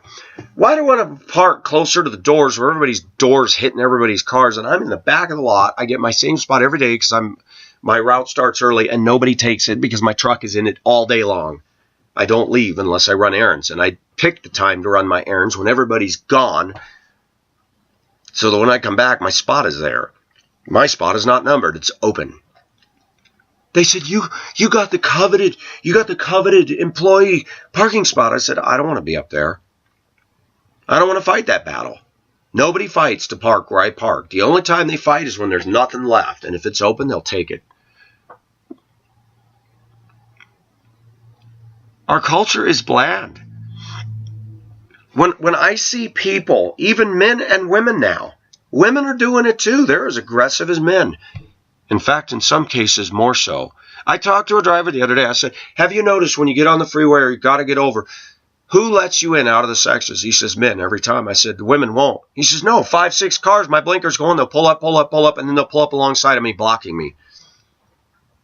why do I want to park closer to the doors where everybody's doors hitting everybody's cars, and I'm in the back of the lot. I get my same spot every day because my route starts early, and nobody takes it because my truck is in it all day long. I don't leave unless I run errands, and I pick the time to run my errands when everybody's gone so that when I come back, my spot is there. My spot is not numbered. It's open. They said, you got the coveted employee parking spot. I said, I don't want to be up there. I don't want to fight that battle. Nobody fights to park where I park. The only time they fight is when there's nothing left. And if it's open, they'll take it. Our culture is bland. When I see people, even men and women now, women are doing it too. They're as aggressive as men. In fact, in some cases, more so. I talked to a driver the other day. I said, have you noticed when you get on the freeway or you got to get over, who lets you in out of the sections? He says, men, every time. I said, the women won't. He says, no, 5, 6 cars, my blinker's going, they'll pull up, and then they'll pull up alongside of me, blocking me.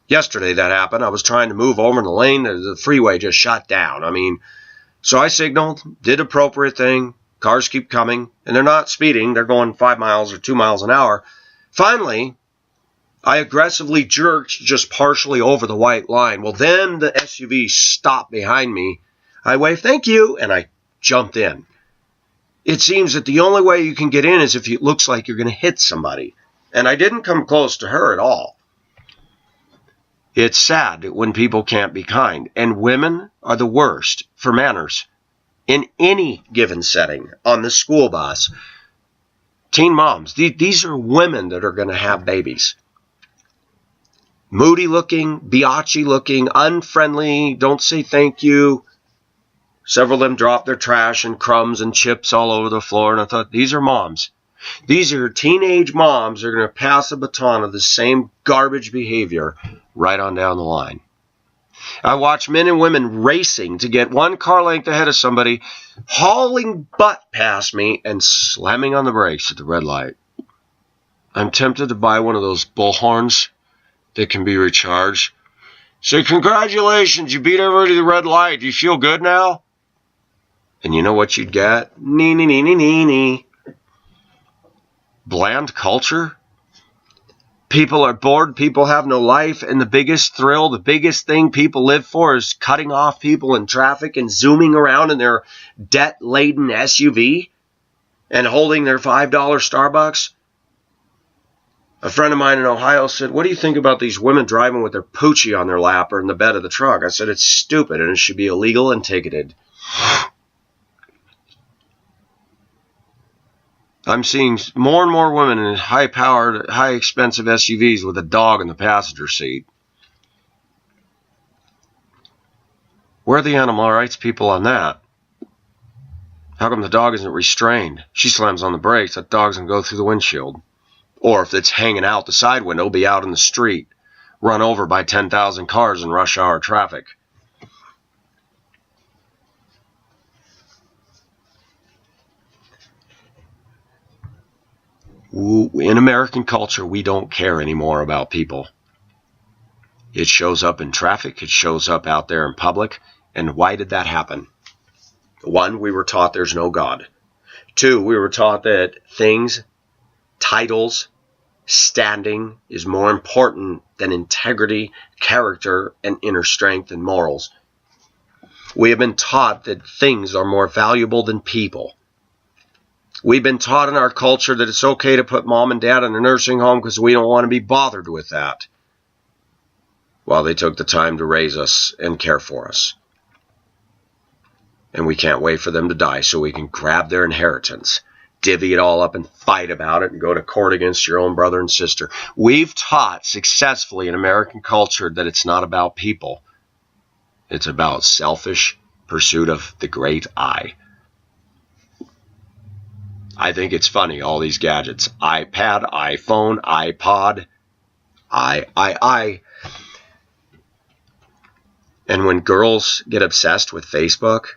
Yesterday that happened. I was trying to move over in the lane. The freeway just shut down. So I signaled, did appropriate thing. Cars keep coming, and they're not speeding. They're going 5 miles or 2 miles an hour. Finally, I aggressively jerked just partially over the white line. Well, then the SUV stopped behind me. I waved, thank you, and I jumped in. It seems that the only way you can get in is if it looks like you're going to hit somebody. And I didn't come close to her at all. It's sad when people can't be kind. And women are the worst for manners. In any given setting, on the school bus, teen moms, these are women that are going to have babies. Moody looking, biatchy looking, unfriendly, don't say thank you. Several of them dropped their trash and crumbs and chips all over the floor, and I thought, these are moms. These are teenage moms that are going to pass the baton of the same garbage behavior right on down the line. I watch men and women racing to get one car length ahead of somebody, hauling butt past me and slamming on the brakes at the red light. I'm tempted to buy one of those bullhorns that can be recharged. Say, congratulations, you beat everybody to the red light. Do you feel good now? And you know what you'd get? Nee, nee, nee, nee, nee, nee. Bland culture. People are bored. People have no life. And the biggest thrill, the biggest thing people live for is cutting off people in traffic and zooming around in their debt-laden SUV and holding their $5 Starbucks. A friend of mine in Ohio said, what do you think about these women driving with their poochie on their lap or in the bed of the truck? I said, it's stupid and it should be illegal and ticketed. I'm seeing more and more women in high-powered, high-expensive SUVs with a dog in the passenger seat. Where are the animal rights people on that? How come the dog isn't restrained? She slams on the brakes, that dog's going to go through the windshield. Or if it's hanging out the side window, it'll be out in the street, run over by 10,000 cars in rush hour traffic. In American culture, we don't care anymore about people. It shows up in traffic. It shows up out there in public. And why did that happen? 1, we were taught there's no God. 2, we were taught that things, titles, standing is more important than integrity, character, and inner strength and morals. We have been taught that things are more valuable than people. We've been taught in our culture that it's okay to put mom and dad in a nursing home because we don't want to be bothered with that. Well, they took the time to raise us and care for us. And we can't wait for them to die so we can grab their inheritance, divvy it all up and fight about it and go to court against your own brother and sister. We've taught successfully in American culture that it's not about people. It's about selfish pursuit of the great I. I think it's funny, all these gadgets. iPad, iPhone, iPod, I. And when girls get obsessed with Facebook,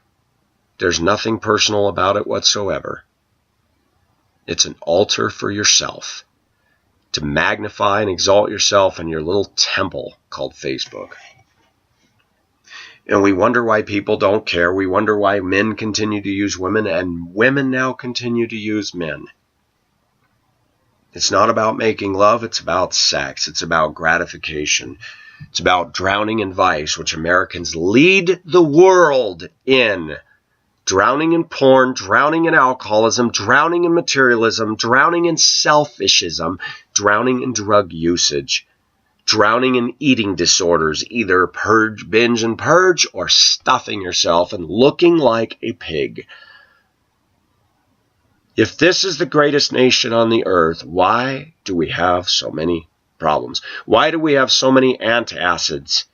there's nothing personal about it whatsoever. It's an altar for yourself, to magnify and exalt yourself in your little temple called Facebook. And we wonder why people don't care. We wonder why men continue to use women, and women now continue to use men. It's not about making love. It's about sex. It's about gratification. It's about drowning in vice, which Americans lead the world in. Drowning in porn, drowning in alcoholism, drowning in materialism, drowning in selfishism, drowning in drug usage, drowning in eating disorders, either binge and purge, or stuffing yourself and looking like a pig. If this is the greatest nation on the earth, why do we have so many problems? Why do we have so many antacids?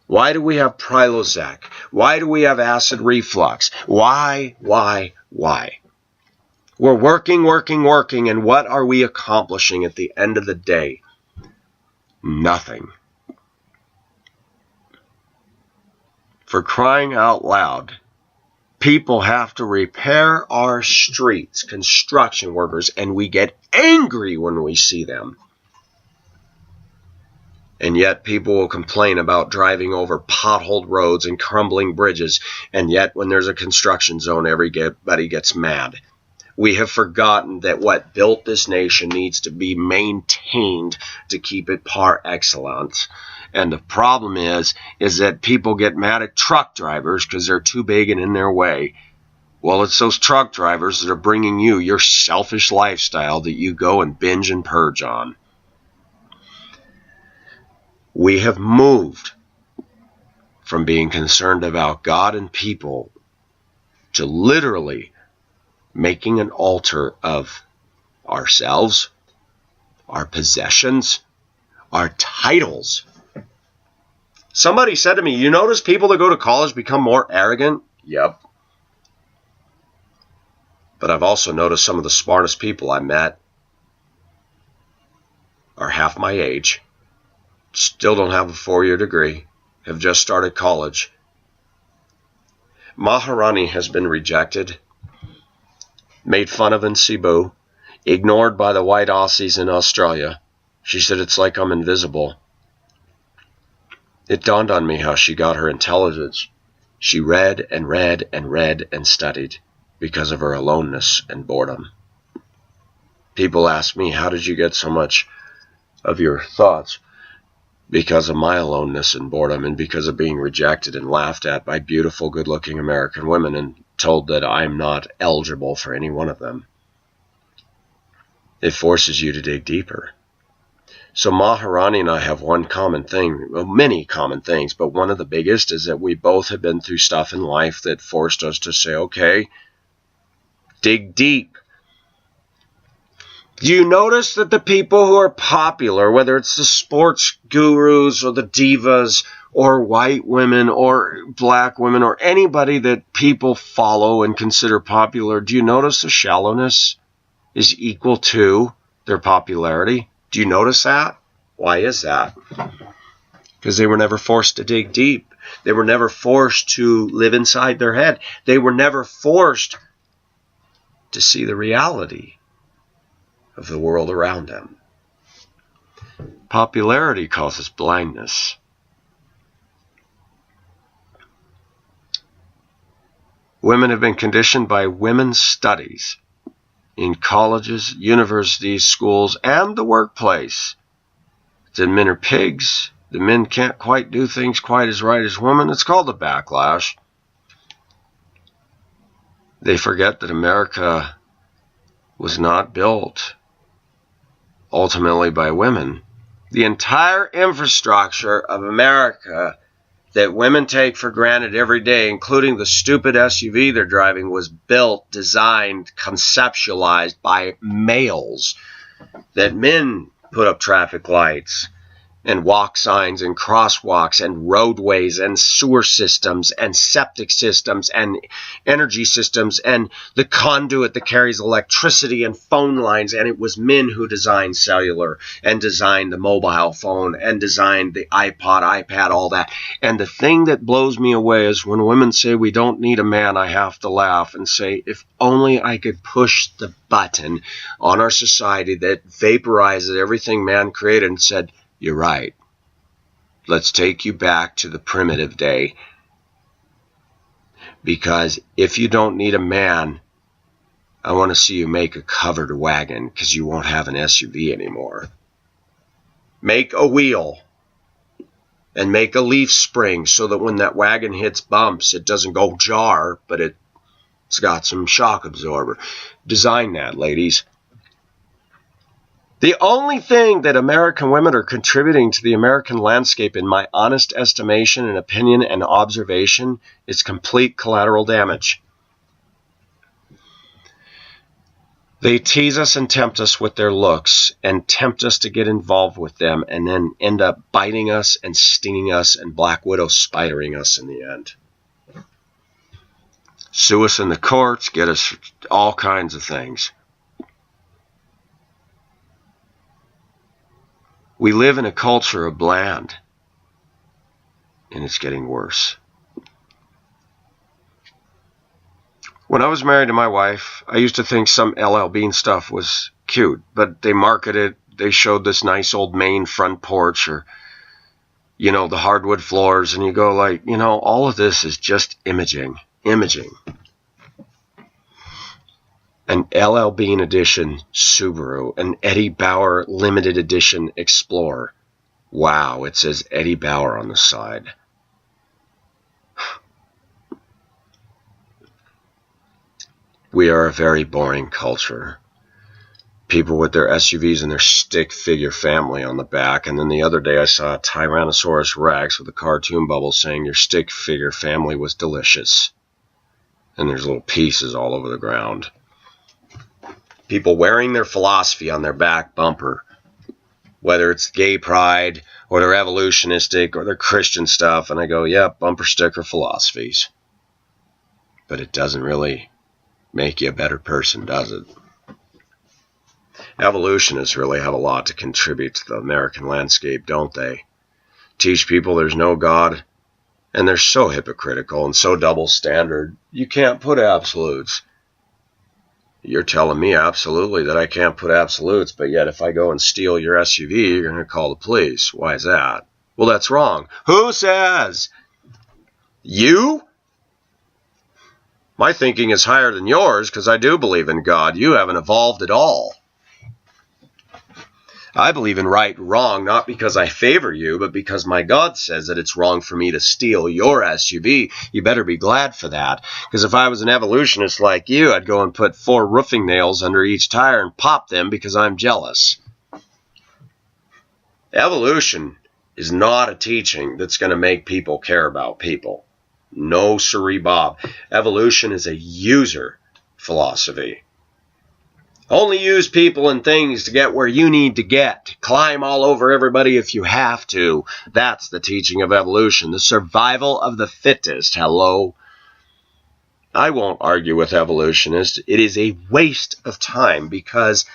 Why do we have Prilosec? Why do we have acid reflux? Why? We're working, and what are we accomplishing at the end of the day? Nothing. For crying out loud, people have to repair our streets, construction workers, and we get angry when we see them. And yet people will complain about driving over potholed roads and crumbling bridges, and yet when there's a construction zone, everybody gets mad. We have forgotten that what built this nation needs to be maintained to keep it par excellence. And the problem is that people get mad at truck drivers because they're too big and in their way. Well, it's those truck drivers that are bringing you your selfish lifestyle that you go and binge and purge on. We have moved from being concerned about God and people to literally making an altar of ourselves, our possessions, our titles. Somebody said to me, you notice people that go to college become more arrogant? Yep. But I've also noticed some of the smartest people I met are half my age, still don't have a 4-year degree, have just started college. Maharani has been rejected, made fun of in Cebu, ignored by the white Aussies in Australia. She said, it's like I'm invisible. It dawned on me how she got her intelligence. She read and read and read and studied because of her aloneness and boredom. People ask me, how did you get so much of your thoughts? Because of my aloneness and boredom, and because of being rejected and laughed at by beautiful, good-looking American women and told that I'm not eligible for any one of them. It forces you to dig deeper. So Maharani and I have one common thing, well, many common things, but one of the biggest is that we both have been through stuff in life that forced us to say, okay, dig deep. Do you notice that the people who are popular, whether it's the sports gurus or the divas or white women or black women or anybody that people follow and consider popular, do you notice the shallowness is equal to their popularity? Do you notice that? Why is that? Because they were never forced to dig deep. They were never forced to live inside their head. They were never forced to see the reality of the world around them. Popularity causes blindness. Women have been conditioned by women's studies in colleges, universities, schools, and the workplace that men are pigs, that men can't quite do things quite as right as women. It's called the backlash. They forget that America was not built ultimately by women. The entire infrastructure of America that women take for granted every day, including the stupid SUV they're driving, was built, designed, conceptualized by males. That men put up traffic lights and walk signs and crosswalks and roadways and sewer systems and septic systems and energy systems and the conduit that carries electricity and phone lines. And it was men who designed cellular and designed the mobile phone and designed the iPod, iPad, all that. And the thing that blows me away is when women say we don't need a man, I have to laugh and say, if only I could push the button on our society that vaporizes everything man created and said, you're right. Let's take you back to the primitive day. Because if you don't need a man, I want to see you make a covered wagon because you won't have an SUV anymore. Make a wheel and make a leaf spring so that when that wagon hits bumps, it doesn't go jar, but it's got some shock absorber. Design that, ladies. The only thing that American women are contributing to the American landscape, in my honest estimation and opinion and observation, is complete collateral damage. They tease us and tempt us with their looks and tempt us to get involved with them and then end up biting us and stinging us and Black Widow spidering us in the end. Sue us in the courts, get us all kinds of things. We live in a culture of bland, and it's getting worse. When I was married to my wife, I used to think some LL Bean stuff was cute, but they marketed, they showed this nice old Maine front porch or, the hardwood floors, and you go like, all of this is just imaging. an LL Bean edition Subaru, an Eddie Bauer limited edition Explorer. Wow, it says Eddie Bauer on the side. We are a very boring culture. People with their SUVs and their stick figure family on the back. And then the other day I saw a Tyrannosaurus Rex with a cartoon bubble saying your stick figure family was delicious. And there's little pieces all over the ground. People wearing their philosophy on their back bumper. Whether it's gay pride or they're evolutionistic or they're Christian stuff. And I go, yeah, bumper sticker philosophies. But it doesn't really make you a better person, does it? Evolutionists really have a lot to contribute to the American landscape, don't they? Teach people there's no God, and they're so hypocritical and so double standard, you can't put absolutes. You're telling me absolutely that I can't put absolutes, but yet if I go and steal your SUV, you're going to call the police. Why is that? Well, that's wrong. Who says? You? My thinking is higher than yours because I do believe in God. You haven't evolved at all. I believe in right and wrong, not because I favor you, but because my God says that it's wrong for me to steal your SUV. You better be glad for that. Because if I was an evolutionist like you, I'd go and put 4 roofing nails under each tire and pop them because I'm jealous. Evolution is not a teaching that's going to make people care about people. No siree, Bob. Evolution is a user philosophy. Only use people and things to get where you need to get. Climb all over everybody if you have to. That's the teaching of evolution. The survival of the fittest. Hello? I won't argue with evolutionists. It is a waste of time because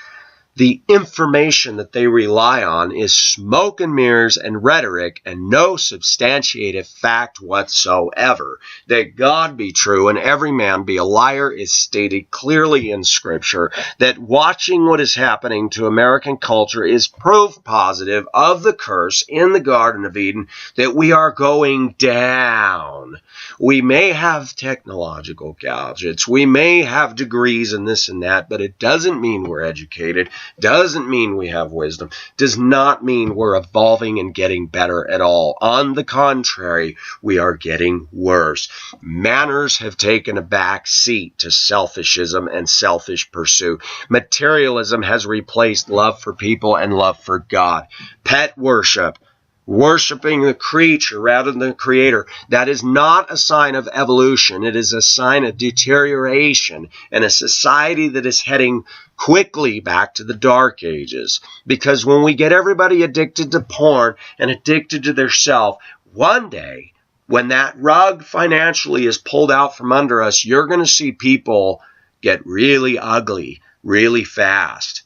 the information that they rely on is smoke and mirrors and rhetoric and no substantiated fact whatsoever. That God be true and every man be a liar is stated clearly in Scripture. That watching what is happening to American culture is proof positive of the curse in the Garden of Eden that we are going down. We may have technological gadgets. We may have degrees and this and that, but it doesn't mean we're educated. Doesn't mean we have wisdom. Does not mean we're evolving and getting better at all. On the contrary, we are getting worse. Manners have taken a back seat to selfishism and selfish pursuit. Materialism has replaced love for people and love for God. Pet worship. Worshipping the creature rather than the creator. That is not a sign of evolution. It is a sign of deterioration and a society that is heading quickly back to the dark ages. Because when we get everybody addicted to porn and addicted to their self, one day when that rug financially is pulled out from under us, you're going to see people get really ugly really fast.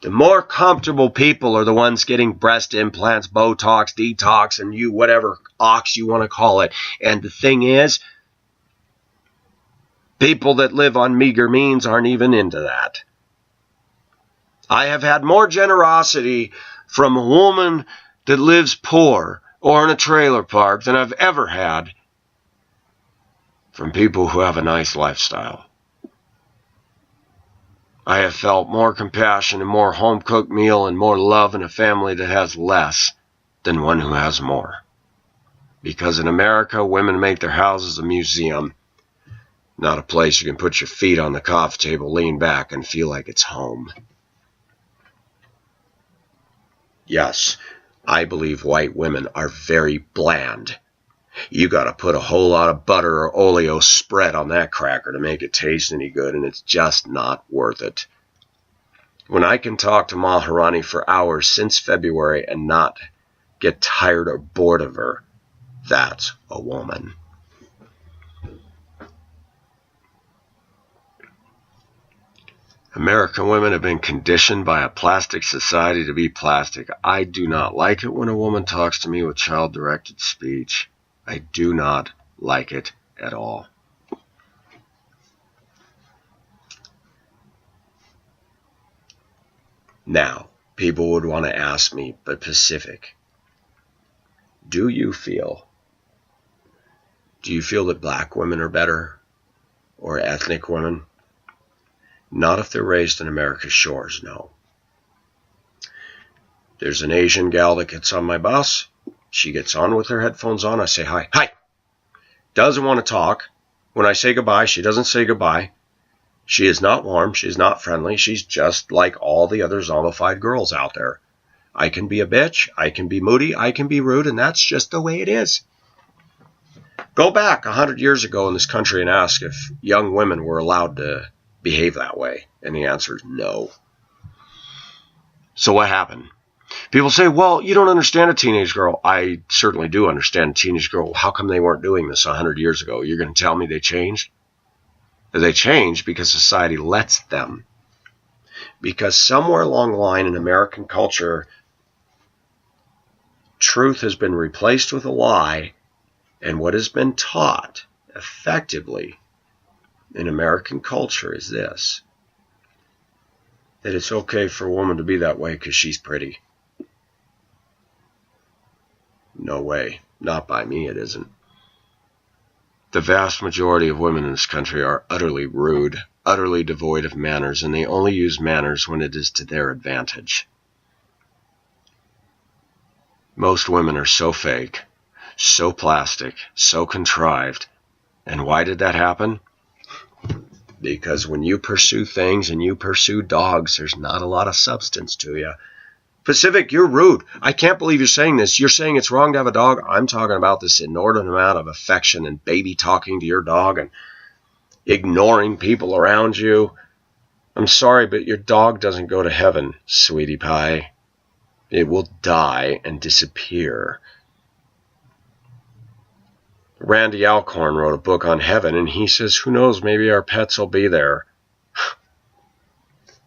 The more comfortable people are the ones getting breast implants, Botox, detox, and you whatever ox you want to call it. And the thing is, people that live on meager means aren't even into that. I have had more generosity from a woman that lives poor or in a trailer park than I've ever had from people who have a nice lifestyle. I have felt more compassion and more home-cooked meal and more love in a family that has less than one who has more. Because in America, women make their houses a museum, not a place you can put your feet on the coffee table, lean back, and feel like it's home. Yes, I believe white women are very bland. You got to put a whole lot of butter or oleo spread on that cracker to make it taste any good, and it's just not worth it. When I can talk to Maharani for hours since February and not get tired or bored of her, that's a woman. American women have been conditioned by a plastic society to be plastic. I do not like it when a woman talks to me with child-directed speech. I do not like it at all. Now, people would want to ask me, but Pacific, do you feel that black women are better? Or ethnic women? Not if they're raised in America's shores, no. There's an Asian gal that gets on my bus. She gets on with her headphones on. I say, hi. Hi. Doesn't want to talk. When I say goodbye, she doesn't say goodbye. She is not warm. She's not friendly. She's just like all the other zombified girls out there. I can be a bitch. I can be moody. I can be rude. And that's just the way it is. Go back 100 years ago in this country and ask if young women were allowed to behave that way. And the answer is no. So what happened? People say, well, you don't understand a teenage girl. I certainly do understand a teenage girl. How come they weren't doing this 100 years ago? You're going to tell me they changed? They changed because society lets them. Because somewhere along the line in American culture, truth has been replaced with a lie, and what has been taught effectively in American culture is this: that it's okay for a woman to be that way because she's pretty. No way. Not by me, it isn't. The vast majority of women in this country are utterly rude, utterly devoid of manners, and they only use manners when it is to their advantage. Most women are so fake, so plastic, so contrived. And why did that happen? Because when you pursue things and you pursue dogs, there's not a lot of substance to you. Pacific, you're rude. I can't believe you're saying this. You're saying it's wrong to have a dog? I'm talking about this inordinate amount of affection and baby talking to your dog and ignoring people around you. I'm sorry, but your dog doesn't go to heaven, sweetie pie. It will die and disappear. Randy Alcorn wrote a book on heaven, and he says, who knows, maybe our pets will be there.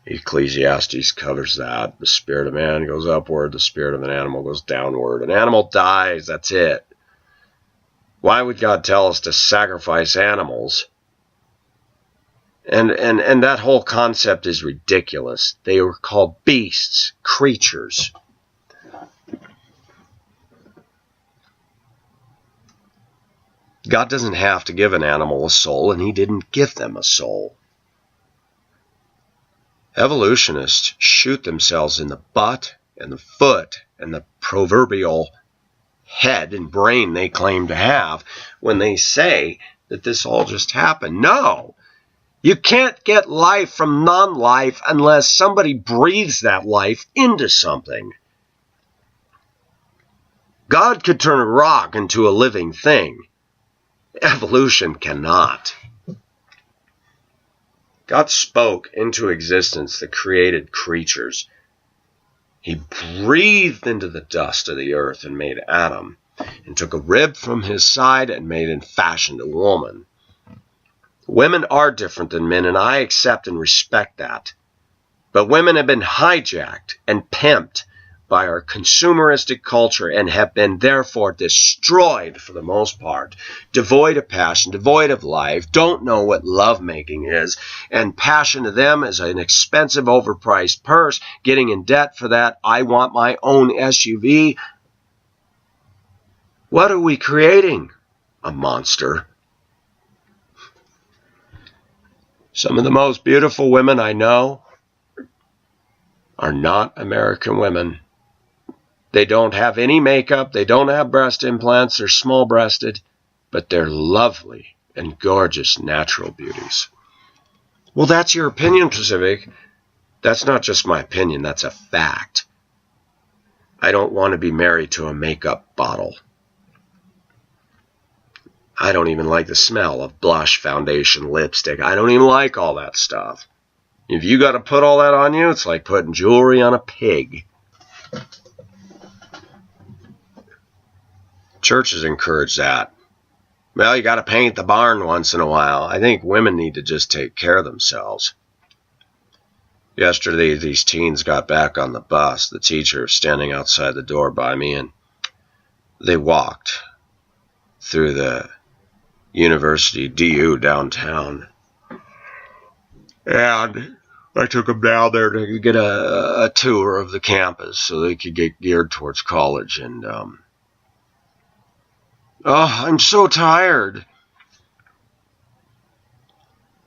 Ecclesiastes covers that. The spirit of man goes upward, the spirit of an animal goes downward. An animal dies, that's it. Why would God tell us to sacrifice animals? And that whole concept is ridiculous. They were called beasts, creatures. God doesn't have to give an animal a soul, and he didn't give them a soul. Evolutionists shoot themselves in the butt and the foot and the proverbial head and brain they claim to have when they say that this all just happened. No! You can't get life from non-life unless somebody breathes that life into something. God could turn a rock into a living thing. Evolution cannot. God spoke into existence the created creatures. He breathed into the dust of the earth and made Adam, and took a rib from his side and made and fashioned a woman. Women are different than men, and I accept and respect that. But women have been hijacked and pimped by our consumeristic culture and have been therefore destroyed for the most part, devoid of passion, devoid of life, don't know what lovemaking is, and passion to them is an expensive, overpriced purse, getting in debt for that. I want my own SUV. What are we creating? A monster. Some of the most beautiful women I know are not American women. They don't have any makeup. They don't have breast implants. They're small-breasted, but they're lovely and gorgeous natural beauties. Well, that's your opinion, Pacific. That's not just my opinion. That's a fact. I don't want to be married to a makeup bottle. I don't even like the smell of blush, foundation, lipstick. I don't even like all that stuff. If you got to put all that on you, it's like putting jewelry on a pig. Churches encourage that. Well, you got to paint the barn once in a while. I think women need to just take care of themselves. Yesterday, these teens got back on the bus. The teacher was standing outside the door by me, and they walked through the University DU downtown. And I took them down there to get a tour of the campus so they could get geared towards college. And, I'm so tired.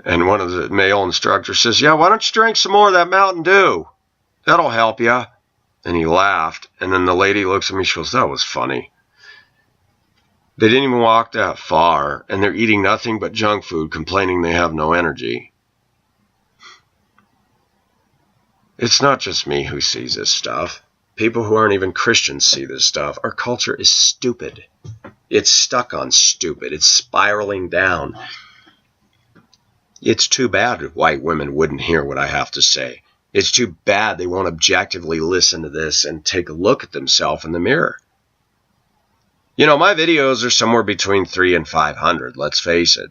And one of the male instructors says, yeah, why don't you drink some more of that Mountain Dew? That'll help you. And he laughed. And then the lady looks at me, she goes, that was funny. They didn't even walk that far, and they're eating nothing but junk food, complaining they have no energy. It's not just me who sees this stuff. People who aren't even Christians see this stuff. Our culture is stupid. It's stuck on stupid. It's spiraling down. It's too bad white women wouldn't hear what I have to say. It's too bad they won't objectively listen to this and take a look at themselves in the mirror. You know, my videos are somewhere between 300 and 500, let's face it.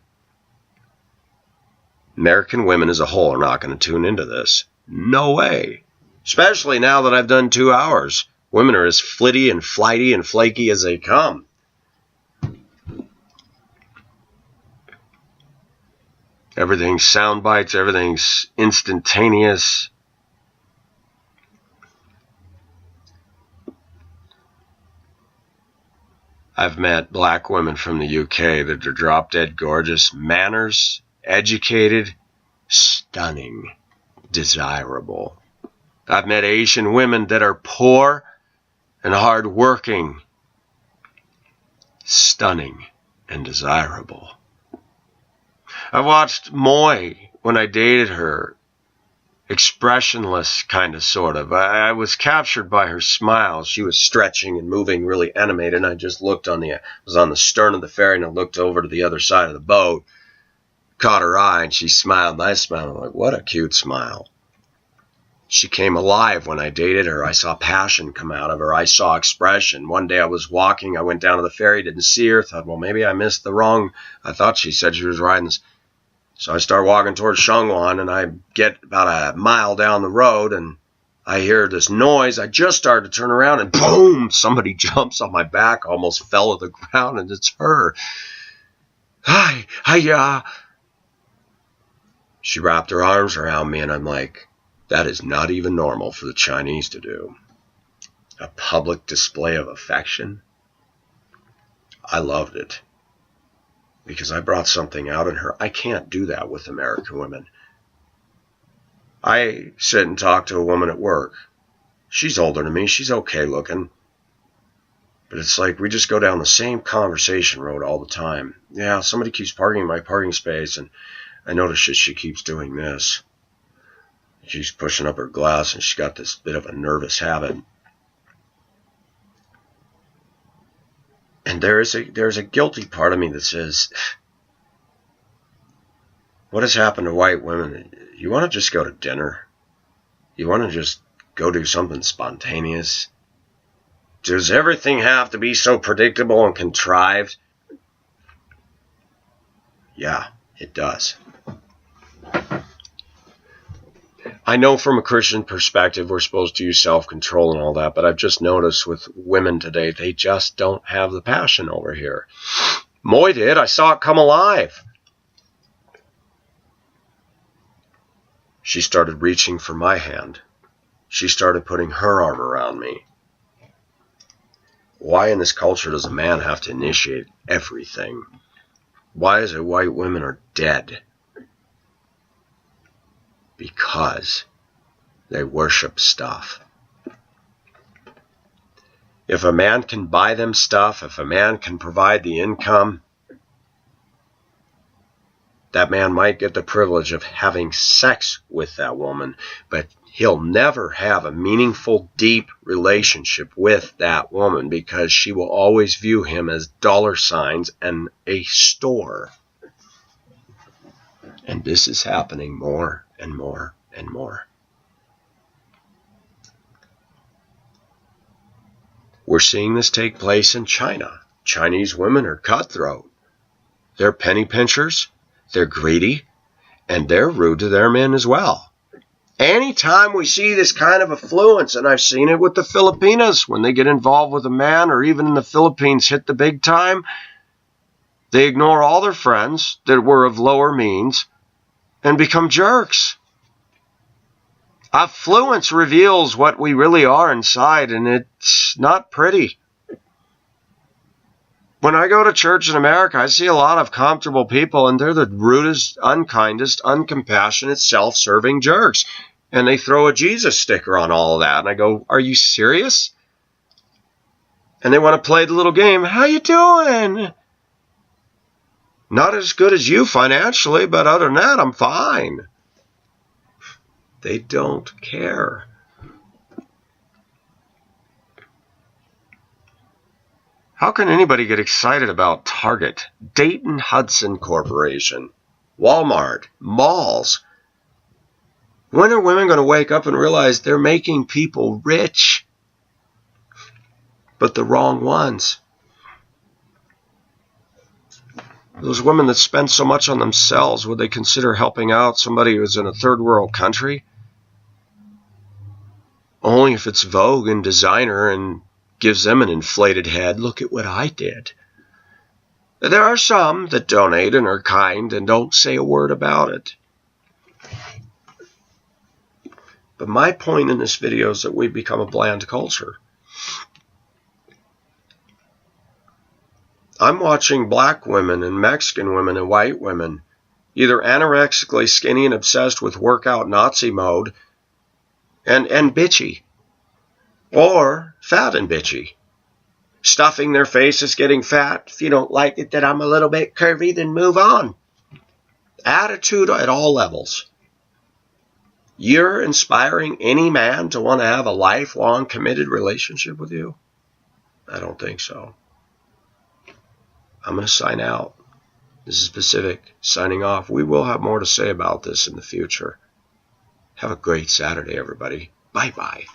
American women as a whole are not going to tune into this. No way. Especially now that I've done 2 hours. Women are as flitty and flighty and flaky as they come. Everything's sound bites, everything's instantaneous. I've met black women from the UK that are drop-dead gorgeous, manners, educated, stunning, desirable. I've met Asian women that are poor and hard-working, stunning, and desirable. I watched Moy when I dated her, expressionless kind of sort of. I was captured by her smile. She was stretching and moving really animated, and I just looked was on the stern of the ferry, and I looked over to the other side of the boat, caught her eye, and she smiled, and I smiled. I'm like, what a cute smile. She came alive when I dated her. I saw passion come out of her. I saw expression. One day I was walking, I went down to the ferry, didn't see her, thought, well, maybe I missed I thought she said she was riding this. So I start walking towards Shangwan, and I get about a mile down the road, and I hear this noise. I just started to turn around, and boom, somebody jumps on my back, almost fell to the ground, and it's her. Hi. She wrapped her arms around me, and I'm like, that is not even normal for the Chinese to do. A public display of affection. I loved it. Because I brought something out in her. I can't do that with American women. I sit and talk to a woman at work. She's older than me. She's okay looking. But it's like we just go down the same conversation road all the time. Yeah, somebody keeps parking in my parking space, and I notice she keeps doing this. She's pushing up her glass, and she's got this bit of a nervous habit. And there's a guilty part of me that says, what has happened to white women? You want to just go to dinner? You want to just go do something spontaneous? Does everything have to be so predictable and contrived? Yeah, it does. I know from a Christian perspective we're supposed to use self-control and all that, but I've just noticed with women today, they just don't have the passion over here. Moy did. I saw it come alive. She started reaching for my hand. She started putting her arm around me. Why in this culture does a man have to initiate everything? Why is it white women are dead? Because they worship stuff. If a man can buy them stuff, if a man can provide the income, that man might get the privilege of having sex with that woman, but he'll never have a meaningful, deep relationship with that woman because she will always view him as dollar signs and a store. And this is happening more and more and more. We're seeing this take place in China. Chinese women are cutthroat. They're penny pinchers, they're greedy, and they're rude to their men as well. Anytime we see this kind of affluence, and I've seen it with the Filipinas, when they get involved with a man, or even in the Philippines hit the big time, they ignore all their friends that were of lower means and become jerks. Affluence reveals what we really are inside, and it's not pretty. When I go to church in America, I see a lot of comfortable people, and they're the rudest, unkindest, uncompassionate, self-serving jerks. And they throw a Jesus sticker on all of that. And I go, are you serious? And they want to play the little game. How you doing? Not as good as you financially, but other than that, I'm fine. They don't care. How can anybody get excited about Target, Dayton Hudson Corporation, Walmart, malls? When are women going to wake up and realize they're making people rich, but the wrong ones? Those women that spend so much on themselves, would they consider helping out somebody who's in a third world country? Only if it's Vogue and designer and gives them an inflated head. Look at what I did. There are some that donate and are kind and don't say a word about it. But my point in this video is that we've become a bland culture. I'm watching black women and Mexican women and white women either anorexically skinny and obsessed with workout Nazi mode and bitchy, or fat and bitchy, stuffing their faces, getting fat. If you don't like it that I'm a little bit curvy, then move on. Attitude at all levels. You're inspiring any man to want to have a lifelong committed relationship with you? I don't think so. I'm going to sign out. This is Pacific, signing off. We will have more to say about this in the future. Have a great Saturday, everybody. Bye-bye.